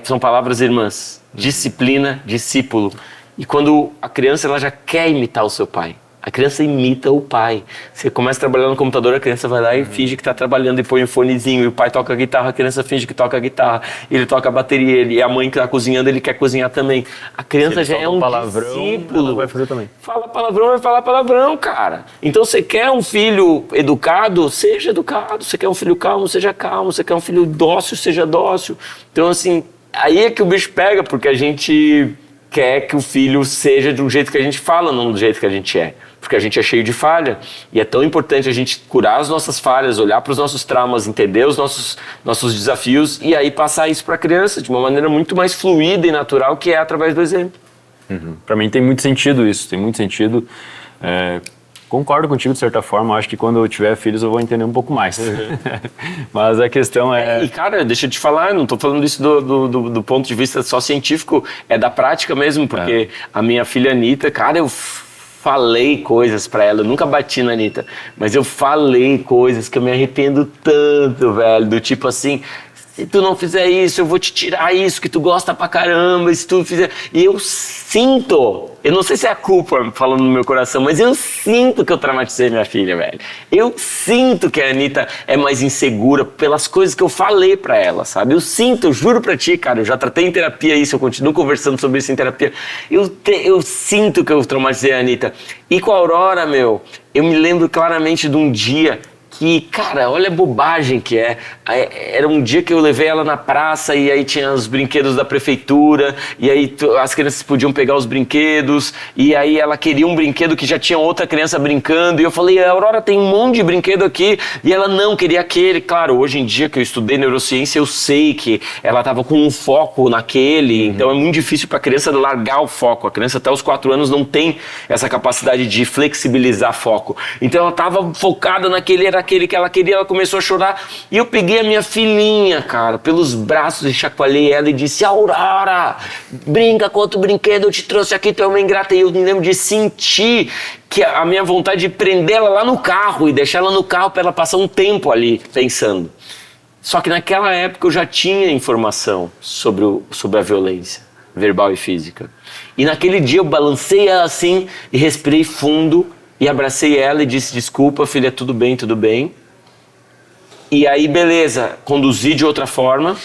são palavras irmãs. Disciplina, discípulo. E quando a criança ela já quer imitar o seu pai, a criança imita o pai. Você começa a trabalhar no computador, a criança vai lá e finge que está trabalhando e põe um fonezinho, e o pai toca a guitarra, a criança finge que toca a guitarra, ele toca a bateria, e a mãe que está cozinhando, ele quer cozinhar também. A criança já é um discípulo. Ela vai fazer também. Fala palavrão, vai falar palavrão, cara. Então você quer um filho educado, seja educado. Você quer um filho calmo, seja calmo. Você quer um filho dócil, seja dócil. Então assim, aí é que o bicho pega, porque a gente quer que o filho seja de um jeito que a gente fala, não do jeito que a gente é. Porque a gente é cheio de falha, e é tão importante a gente curar as nossas falhas, olhar para os nossos traumas, entender os nossos desafios, e aí passar isso para a criança de uma maneira muito mais fluida e natural, que é através do exemplo. Para mim tem muito sentido isso, tem muito sentido. Concordo contigo de certa forma, acho que quando eu tiver filhos eu vou entender um pouco mais. Mas a questão é... E cara, deixa eu te falar, não tô falando isso do ponto de vista só científico, é da prática mesmo, porque a minha filha Anitta, cara, eu falei coisas pra ela, eu nunca bati na Anitta, mas eu falei coisas que eu me arrependo tanto, velho, do tipo assim... Se tu não fizer isso, eu vou te tirar isso que tu gosta pra caramba, se tu fizer... E eu sinto, eu não sei se é a culpa falando no meu coração, mas eu sinto que eu traumatizei minha filha, velho. Eu sinto que a Anitta é mais insegura pelas coisas que eu falei pra ela, sabe? Eu sinto, eu juro pra ti, cara, eu já tratei em terapia isso, eu continuo conversando sobre isso em terapia. Eu sinto que eu traumatizei a Anitta. E com a Aurora, meu, eu me lembro claramente de um dia... que, cara, olha a bobagem que é. Era um dia que eu levei ela na praça e aí tinha os brinquedos da prefeitura e aí as crianças podiam pegar os brinquedos e aí ela queria um brinquedo que já tinha outra criança brincando e eu falei, a Aurora tem um monte de brinquedo aqui e ela não queria aquele. Claro, hoje em dia que eu estudei neurociência eu sei que ela estava com um foco naquele, então é muito difícil para a criança largar o foco. A criança até os 4 anos não tem essa capacidade de flexibilizar foco. Então ela estava focada naquele, era aquele que ela queria, ela começou a chorar e eu peguei a minha filhinha, cara, pelos braços e chacoalhei ela e disse, Aurora, brinca com outro brinquedo, eu te trouxe aqui, tu é uma ingrata. E eu me lembro de sentir que a minha vontade de prender ela lá no carro e deixar ela no carro para ela passar um tempo ali pensando. Só que naquela época eu já tinha informação sobre a violência verbal e física. E naquele dia eu balancei ela assim e respirei fundo e abracei ela e disse, desculpa filha, tudo bem, tudo bem. E aí beleza, conduzi de outra forma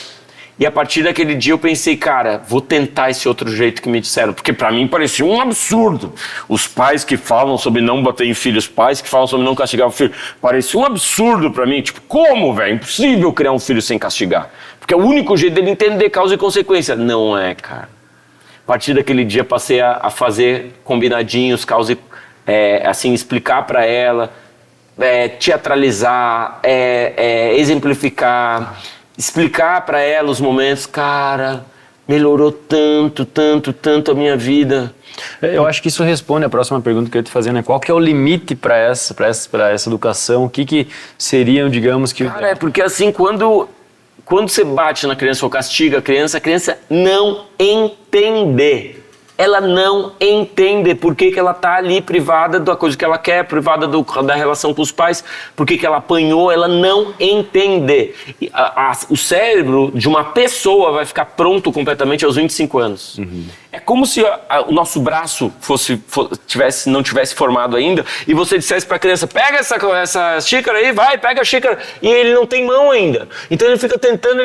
e a partir daquele dia eu pensei, cara, vou tentar esse outro jeito que me disseram, porque pra mim parecia um absurdo. Os pais que falam sobre não bater em filhos, pais que falam sobre não castigar o filho, parecia um absurdo pra mim, tipo, como, velho? Impossível criar um filho sem castigar, porque é o único jeito dele entender causa e consequência. Não é, cara. A partir daquele dia passei a fazer combinadinhos, causa e assim, explicar pra ela, teatralizar, exemplificar, explicar pra ela os momentos, cara, melhorou tanto, tanto, tanto a minha vida. Eu acho que isso responde a próxima pergunta que eu ia te fazer, né? Qual que é o limite para essa educação? O que seriam, digamos, que... Cara, é porque assim, quando você bate na criança ou castiga a criança não entende. Ela não entende por que ela está ali privada da coisa que ela quer, privada da relação com os pais, por que ela apanhou, ela não entende. O cérebro de uma pessoa vai ficar pronto completamente aos 25 anos. Uhum. É como se o nosso braço não tivesse formado ainda e você dissesse para a criança, pega essa xícara aí, vai, pega a xícara, e ele não tem mão ainda. Então ele fica tentando,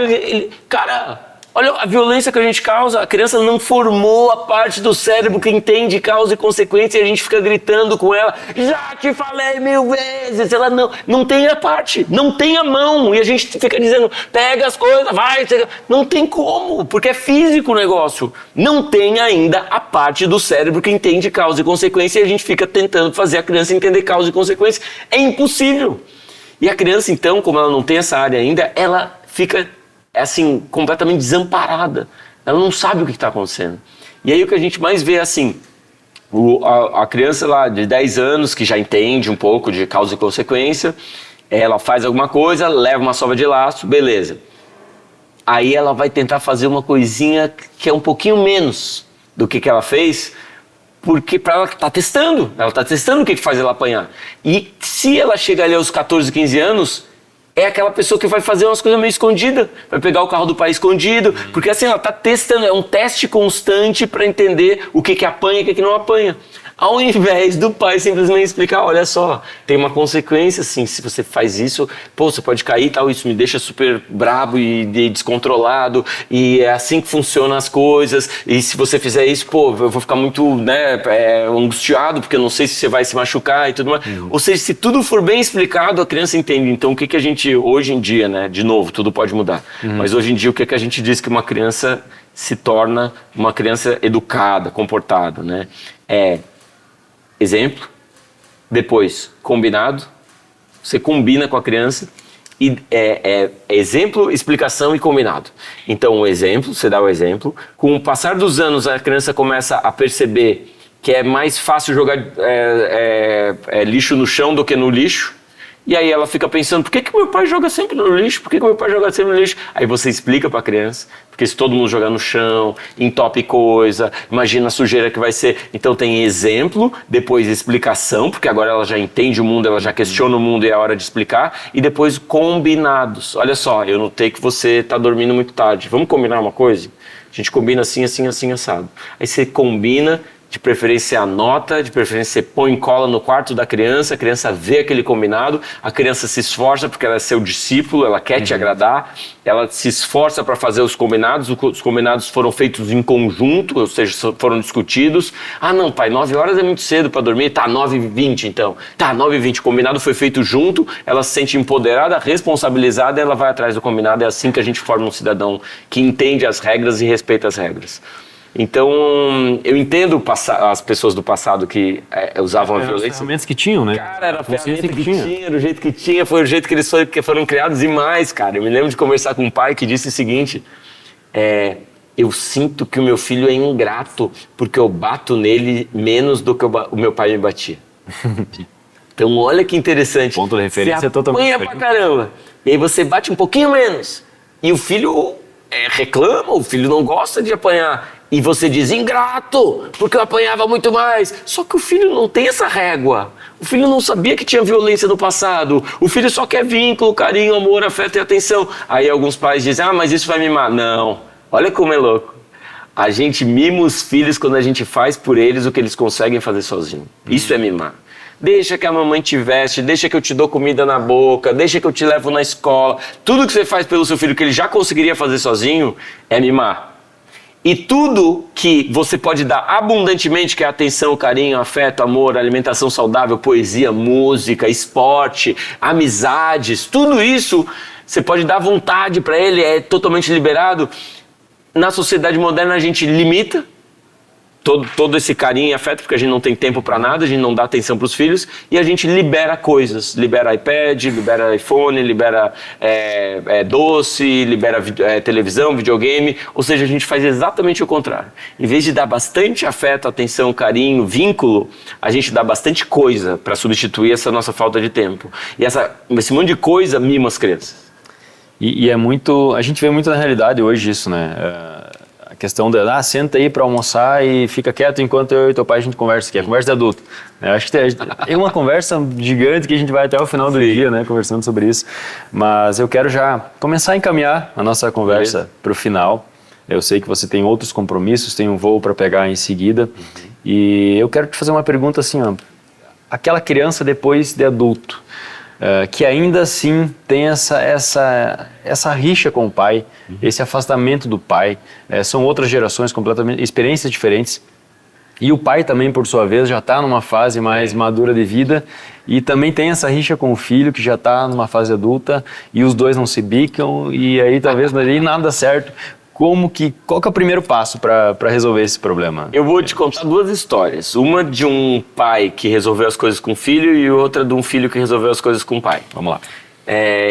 cara... Olha a violência que a gente causa. A criança não formou a parte do cérebro que entende causa e consequência e a gente fica gritando com ela. Já te falei 1000 vezes. Ela não tem a parte, não tem a mão. E a gente fica dizendo, pega as coisas, vai. Não tem como, porque é físico o negócio. Não tem ainda a parte do cérebro que entende causa e consequência e a gente fica tentando fazer a criança entender causa e consequência. É impossível. E a criança, então, como ela não tem essa área ainda, ela fica... assim, completamente desamparada. Ela não sabe o que está acontecendo. E aí o que a gente mais vê é assim, a criança lá de 10 anos, que já entende um pouco de causa e consequência, ela faz alguma coisa, leva uma sova de laço, beleza. Aí ela vai tentar fazer uma coisinha que é um pouquinho menos do que ela fez, porque para ela está testando o que faz ela apanhar. E se ela chega ali aos 14, 15 anos... é aquela pessoa que vai fazer umas coisas meio escondidas, vai pegar o carro do pai escondido, porque assim, ela está testando, é um teste constante para entender o que apanha e o que não apanha. Ao invés do pai simplesmente explicar, olha só, tem uma consequência assim, se você faz isso, pô, você pode cair e tal, isso me deixa super brabo e descontrolado, e é assim que funcionam as coisas, e se você fizer isso, pô, eu vou ficar muito, né, angustiado, porque eu não sei se você vai se machucar e tudo mais. Ou seja, se tudo for bem explicado, a criança entende. Então, o que a gente, hoje em dia, né, de novo, tudo pode mudar, mas hoje em dia, o que a gente diz que uma criança se torna uma criança educada, comportada, né, exemplo, depois combinado, você combina com a criança e exemplo, explicação e combinado. Então o exemplo, você dá o exemplo, com o passar dos anos a criança começa a perceber que é mais fácil jogar lixo no chão do que no lixo. E aí ela fica pensando, por que meu pai joga sempre no lixo? Por que meu pai joga sempre no lixo? Aí você explica pra criança, porque se todo mundo jogar no chão, entope coisa, imagina a sujeira que vai ser. Então tem exemplo, depois explicação, porque agora ela já entende o mundo, ela já questiona o mundo e é hora de explicar. E depois combinados. Olha só, eu notei que você tá dormindo muito tarde. Vamos combinar uma coisa? A gente combina assim, assim, assim, assado. Aí você combina... de preferência anota, de preferência você põe em cola no quarto da criança, a criança vê aquele combinado, a criança se esforça porque ela é seu discípulo, ela quer te agradar, ela se esforça para fazer os combinados foram feitos em conjunto, ou seja, foram discutidos. Ah não, pai, 9 horas é muito cedo para dormir, tá, 9h20 então. Tá, 9h20, o combinado foi feito junto, ela se sente empoderada, responsabilizada e ela vai atrás do combinado, é assim que a gente forma um cidadão que entende as regras e respeita as regras. Então, eu entendo as pessoas do passado que usavam a violência. As ferramentas que tinham, né? Cara, era a ferramenta que tinha, do jeito que tinha, foi o jeito que eles foram criados e mais, cara. Eu me lembro de conversar com um pai que disse o seguinte, eu sinto que o meu filho é ingrato porque eu bato nele menos do que o meu pai me batia. Então, olha que interessante. Ponto de referência você é totalmente apanha pra caramba, e aí você bate um pouquinho menos, e o filho reclama, o filho não gosta de apanhar. E você diz, ingrato, porque eu apanhava muito mais. Só que o filho não tem essa régua. O filho não sabia que tinha violência no passado. O filho só quer vínculo, carinho, amor, afeto e atenção. Aí alguns pais dizem, mas isso vai mimar. Não, olha como é louco. A gente mima os filhos quando a gente faz por eles o que eles conseguem fazer sozinhos. Isso é mimar. Deixa que a mamãe te veste, deixa que eu te dou comida na boca, deixa que eu te levo na escola. Tudo que você faz pelo seu filho que ele já conseguiria fazer sozinho é mimar. E tudo que você pode dar abundantemente, que é atenção, carinho, afeto, amor, alimentação saudável, poesia, música, esporte, amizades, tudo isso você pode dar vontade para ele, é totalmente liberado. Na sociedade moderna a gente limita todo esse carinho e afeto, porque a gente não tem tempo para nada, a gente não dá atenção para os filhos, e a gente libera coisas, libera iPad, libera iPhone, libera doce, libera televisão, videogame, ou seja, a gente faz exatamente o contrário. Em vez de dar bastante afeto, atenção, carinho, vínculo, a gente dá bastante coisa para substituir essa nossa falta de tempo. E esse monte de coisa mima as crianças. E é muito, a gente vê muito na realidade hoje isso, né? A questão de, senta aí para almoçar e fica quieto enquanto eu e teu pai a gente conversa, que é conversa de adulto. Eu acho que é uma conversa gigante que a gente vai até o final do dia, né, conversando sobre isso. Mas eu quero já começar a encaminhar a nossa conversa para o final. Eu sei que você tem outros compromissos, tem um voo para pegar em seguida. E eu quero te fazer uma pergunta assim, aquela criança depois de adulto, que ainda assim tem essa rixa com o pai, esse afastamento do pai. São outras gerações completamente, experiências diferentes. E o pai também, por sua vez, já está numa fase mais madura de vida e também tem essa rixa com o filho que já está numa fase adulta e os dois não se bicam e aí talvez não dê nada certo. Qual que é o primeiro passo para resolver esse problema? Eu vou te contar duas histórias. Uma de um pai que resolveu as coisas com o filho e outra de um filho que resolveu as coisas com o pai. Vamos lá.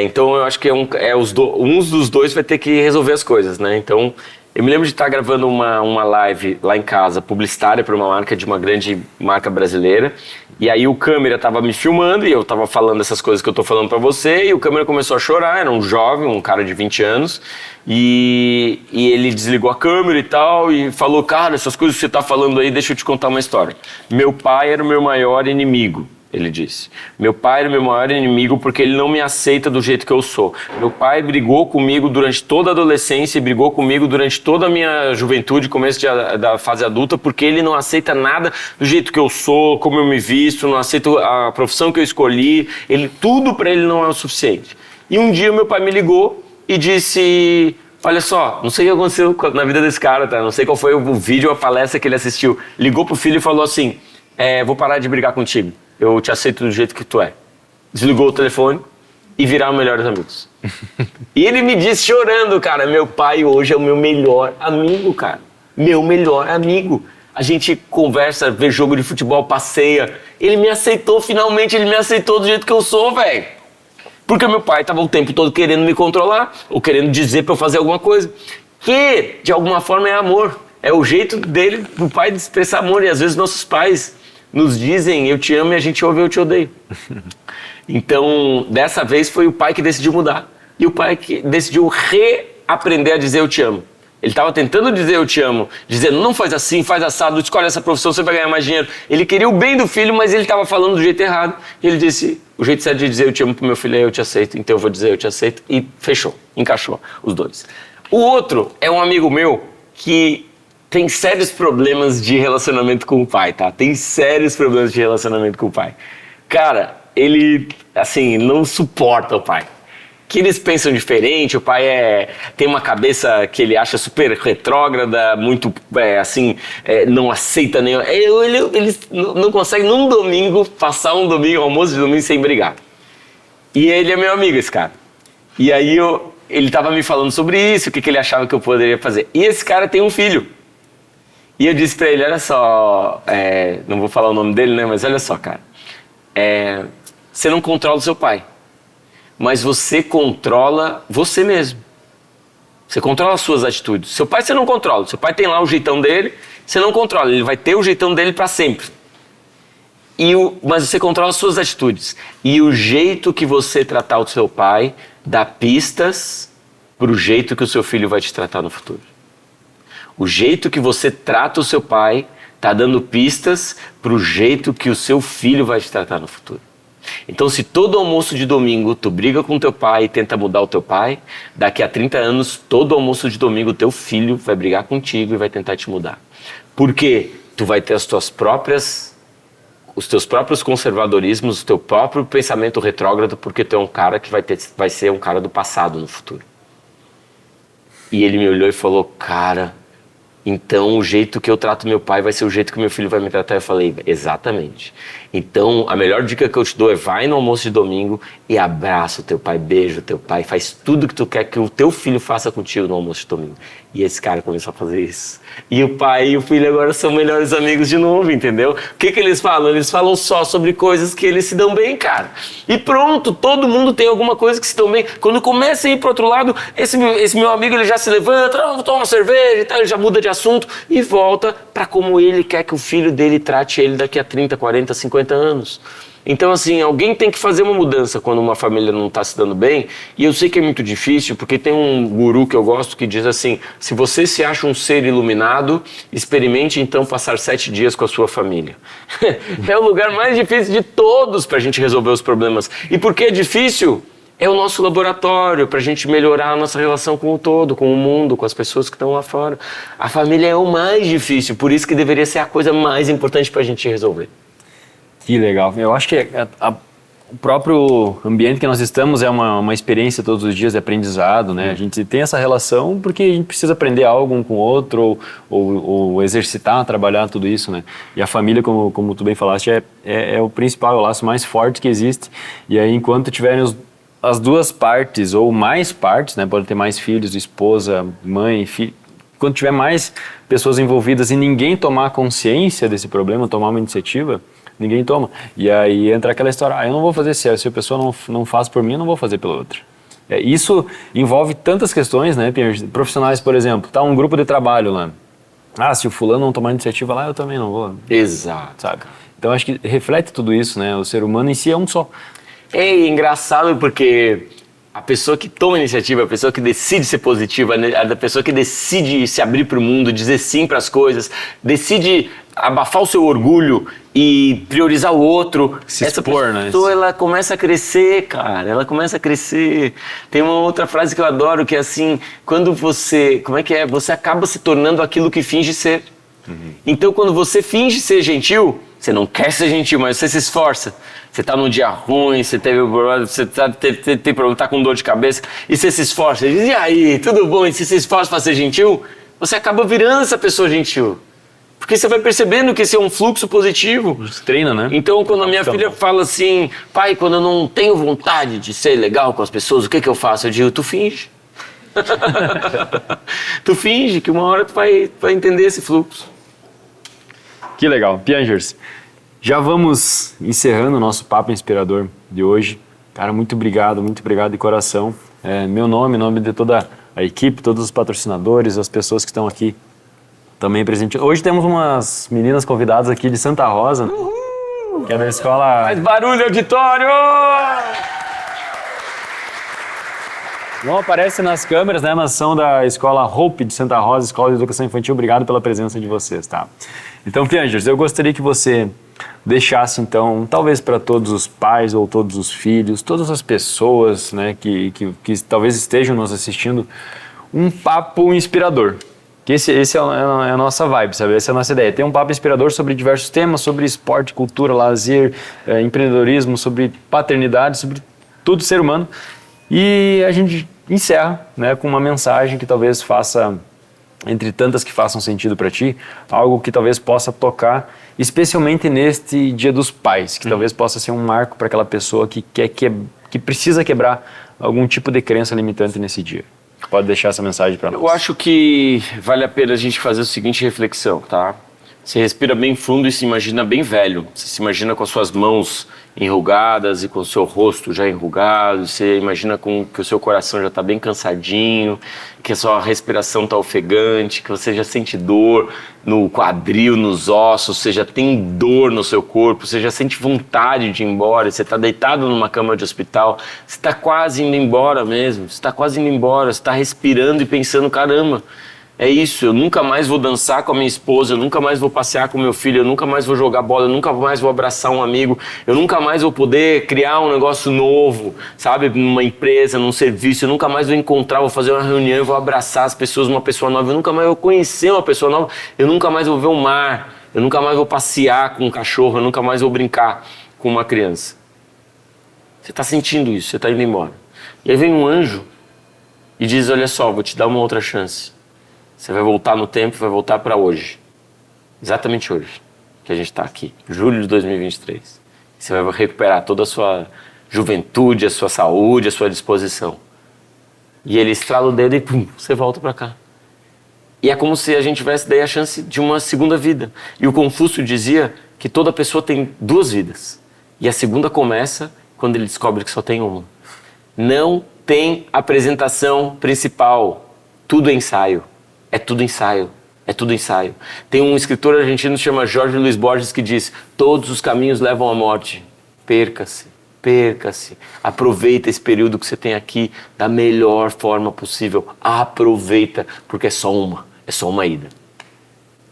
Então eu acho que uns dos dois vai ter que resolver as coisas, né? Então eu me lembro de estar gravando uma live lá em casa, publicitária para uma marca de uma grande marca brasileira. E aí o câmera estava me filmando e eu estava falando essas coisas que eu estou falando para você. E o câmera começou a chorar, era um jovem, um cara de 20 anos. E ele desligou a câmera e tal e falou, cara, essas coisas que você está falando aí, deixa eu te contar uma história. Meu pai era o meu maior inimigo. Ele disse, meu pai era o meu maior inimigo porque ele não me aceita do jeito que eu sou. Meu pai brigou comigo durante toda a adolescência e brigou comigo durante toda a minha juventude, começo da fase adulta, porque ele não aceita nada do jeito que eu sou, como eu me visto, não aceita a profissão que eu escolhi, tudo para ele não é o suficiente. E um dia meu pai me ligou e disse, olha só, não sei o que aconteceu na vida desse cara, tá? Não sei qual foi o vídeo, a palestra que ele assistiu. Ligou pro filho e falou assim, vou parar de brigar contigo. Eu te aceito do jeito que tu é. Desligou o telefone e viraram melhores amigos. E ele me disse chorando, cara, meu pai hoje é o meu melhor amigo, cara. Meu melhor amigo. A gente conversa, vê jogo de futebol, passeia. Ele me aceitou, finalmente ele me aceitou do jeito que eu sou, velho. Porque meu pai tava o tempo todo querendo me controlar, ou querendo dizer pra eu fazer alguma coisa. Que, de alguma forma, é amor. É o jeito dele, do pai, de expressar amor. E às vezes nossos pais nos dizem, eu te amo, e a gente ouve, eu te odeio. Então, dessa vez foi o pai que decidiu mudar. E o pai que decidiu reaprender a dizer eu te amo. Ele estava tentando dizer eu te amo, dizendo não faz assim, faz assado, escolhe essa profissão, você vai ganhar mais dinheiro. Ele queria o bem do filho, mas ele estava falando do jeito errado. E ele disse, o jeito certo de dizer eu te amo pro meu filho é eu te aceito, então eu vou dizer eu te aceito. E fechou, encaixou os dois. O outro é um amigo meu que tem sérios problemas de relacionamento com o pai, tá? Tem sérios problemas de relacionamento com o pai. Cara, ele, assim, não suporta o pai. Que eles pensam diferente, o pai tem uma cabeça que ele acha super retrógrada, muito, não aceita nenhum... Eles não conseguem, num domingo, passar um domingo, almoço de domingo, sem brigar. E ele é meu amigo, esse cara. E aí ele tava me falando sobre isso, o que ele achava que eu poderia fazer. E esse cara tem um filho. E eu disse pra ele, olha só, não vou falar o nome dele, né, mas olha só, cara, você não controla o seu pai, mas você controla você mesmo. Você controla as suas atitudes. Seu pai você não controla, seu pai tem lá o jeitão dele, você não controla, ele vai ter o jeitão dele pra sempre. Mas você controla as suas atitudes. E o jeito que você tratar o seu pai dá pistas pro jeito que o seu filho vai te tratar no futuro. O jeito que você trata o seu pai está dando pistas para o jeito que o seu filho vai te tratar no futuro. Então, se todo almoço de domingo tu briga com teu pai e tenta mudar o teu pai, daqui a 30 anos, todo almoço de domingo teu filho vai brigar contigo e vai tentar te mudar. Porque tu vai ter os teus próprios conservadorismos, o teu próprio pensamento retrógrado, porque tu é um cara que vai ser um cara do passado no futuro. E ele me olhou e falou, cara... Então, o jeito que eu trato meu pai vai ser o jeito que meu filho vai me tratar. Eu falei, exatamente. Então, a melhor dica que eu te dou é vai no almoço de domingo e abraça o teu pai, beija o teu pai, faz tudo que tu quer que o teu filho faça contigo no almoço de domingo. E esse cara começou a fazer isso. E o pai e o filho agora são melhores amigos de novo, entendeu? O que eles falam? Eles falam só sobre coisas que eles se dão bem, cara. E pronto, todo mundo tem alguma coisa que se dão bem. Quando começa a ir pro outro lado, esse meu amigo ele já se levanta, toma uma cerveja e tal, ele já muda de assunto e volta para como ele quer que o filho dele trate ele daqui a 30, 40, 50 anos. Então, assim, alguém tem que fazer uma mudança quando uma família não está se dando bem. E eu sei que é muito difícil, porque tem um guru que eu gosto que diz assim, se você se acha um ser iluminado, experimente então passar 7 dias com a sua família. É o lugar mais difícil de todos para a gente resolver os problemas. E por que é difícil? É o nosso laboratório para a gente melhorar a nossa relação com o todo, com o mundo, com as pessoas que estão lá fora. A família é o mais difícil, por isso que deveria ser a coisa mais importante para a gente resolver. Que legal. Eu acho que o próprio ambiente que nós estamos é uma experiência todos os dias de aprendizado, né? A gente tem essa relação porque a gente precisa aprender algo um com o outro ou exercitar, trabalhar tudo isso, né? E a família, como tu bem falaste, é o principal, é o laço mais forte que existe. E aí, enquanto tiverem as duas partes ou mais partes, né? Pode ter mais filhos, esposa, mãe, filho. Quando tiver mais pessoas envolvidas e ninguém tomar consciência desse problema, tomar uma iniciativa, ninguém toma. E aí entra aquela história, eu não vou fazer certo, se a pessoa não faz por mim, eu não vou fazer pela outra. Isso envolve tantas questões, né, profissionais, por exemplo, tá um grupo de trabalho lá. Se o fulano não tomar iniciativa lá, eu também não vou. Exato. Sabe? Então acho que reflete tudo isso, né, o ser humano em si é um só. É engraçado porque a pessoa que toma iniciativa, a pessoa que decide ser positiva, a pessoa que decide se abrir para o mundo, dizer sim para as coisas, decide abafar o seu orgulho e priorizar o outro. Se essa expor, pessoa, né? ela começa a crescer, cara. Ela começa a crescer. Tem uma outra frase que eu adoro, que é assim, quando você... Como é que é? Você acaba se tornando aquilo que finge ser. Então, quando você finge ser gentil, você não quer ser gentil, mas você se esforça. Você tá num dia ruim, você teve problema, você tem problema, tá com dor de cabeça, e você se esforça. Você diz, e aí, tudo bom? E você se esforça para ser gentil, você acaba virando essa pessoa gentil. Porque você vai percebendo que esse é um fluxo positivo. Treina, né? Então, quando a minha filha fala assim, pai, quando eu não tenho vontade de ser legal com as pessoas, o que eu faço? Eu digo, tu finge. Tu finge que uma hora tu vai entender esse fluxo. Que legal. Piangers, já vamos encerrando o nosso Papo Inspirador de hoje. Cara, muito obrigado de coração. Meu nome, em nome de toda a equipe, todos os patrocinadores, as pessoas que estão aqui também presentes. Hoje temos umas meninas convidadas aqui de Santa Rosa, que é da escola... Faz barulho, auditório! Não aparece nas câmeras, né? Mas são da escola Hope de Santa Rosa, Escola de Educação Infantil. Obrigado pela presença de vocês, tá? Então, Piangers, eu gostaria que você deixasse, então, talvez para todos os pais ou todos os filhos, todas as pessoas, né, que talvez estejam nos assistindo, um papo inspirador. Que esse é a nossa vibe, sabe? Essa é a nossa ideia. Ter um papo inspirador sobre diversos temas, sobre esporte, cultura, lazer, empreendedorismo, sobre paternidade, sobre tudo ser humano. E a gente encerra, né, com uma mensagem que talvez faça, entre tantas que façam sentido para ti, algo que talvez possa tocar, especialmente neste Dia dos Pais, que talvez possa ser um marco para aquela pessoa que precisa quebrar algum tipo de crença limitante nesse dia. Pode deixar essa mensagem para nós. Eu acho que vale a pena a gente fazer a seguinte reflexão, tá? Você respira bem fundo e se imagina bem velho. Você se imagina com as suas mãos enrugadas e com o seu rosto já enrugado. Você imagina que o seu coração já está bem cansadinho, que a sua respiração está ofegante, que você já sente dor no quadril, nos ossos, você já tem dor no seu corpo, você já sente vontade de ir embora, você está deitado numa cama de hospital, você está quase indo embora mesmo, você está quase indo embora, você está respirando e pensando, caramba, é isso, eu nunca mais vou dançar com a minha esposa, eu nunca mais vou passear com meu filho, eu nunca mais vou jogar bola, eu nunca mais vou abraçar um amigo, eu nunca mais vou poder criar um negócio novo, sabe, numa empresa, num serviço, eu nunca mais vou encontrar, vou fazer uma reunião, eu vou abraçar as pessoas, uma pessoa nova, eu nunca mais vou conhecer uma pessoa nova, eu nunca mais vou ver o mar, eu nunca mais vou passear com um cachorro, eu nunca mais vou brincar com uma criança. Você está sentindo isso, você está indo embora. E aí vem um anjo e diz, olha só, vou te dar uma outra chance. Você vai voltar no tempo, vai voltar para hoje. Exatamente hoje, que a gente está aqui. Julho de 2023. Você vai recuperar toda a sua juventude, a sua saúde, a sua disposição. E ele estrala o dedo e pum, você volta para cá. E é como se a gente tivesse daí a chance de uma segunda vida. E o Confúcio dizia que toda pessoa tem duas vidas. E a segunda começa quando ele descobre que só tem uma. Não tem apresentação principal. Tudo é ensaio. É tudo ensaio, é tudo ensaio. Tem um escritor argentino que se chama Jorge Luis Borges que diz, todos os caminhos levam à morte. Perca-se, perca-se. Aproveita esse período que você tem aqui da melhor forma possível. Aproveita, porque é só uma ida.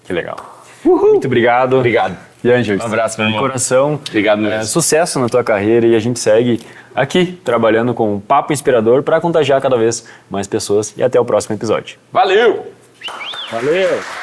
Que legal. Muito obrigado. Obrigado. Piangers, Um abraço, meu irmão. de coração. Obrigado mesmo. Sucesso na tua carreira e a gente segue aqui trabalhando com um papo inspirador para contagiar cada vez mais pessoas e até o próximo episódio. Valeu! Valeu!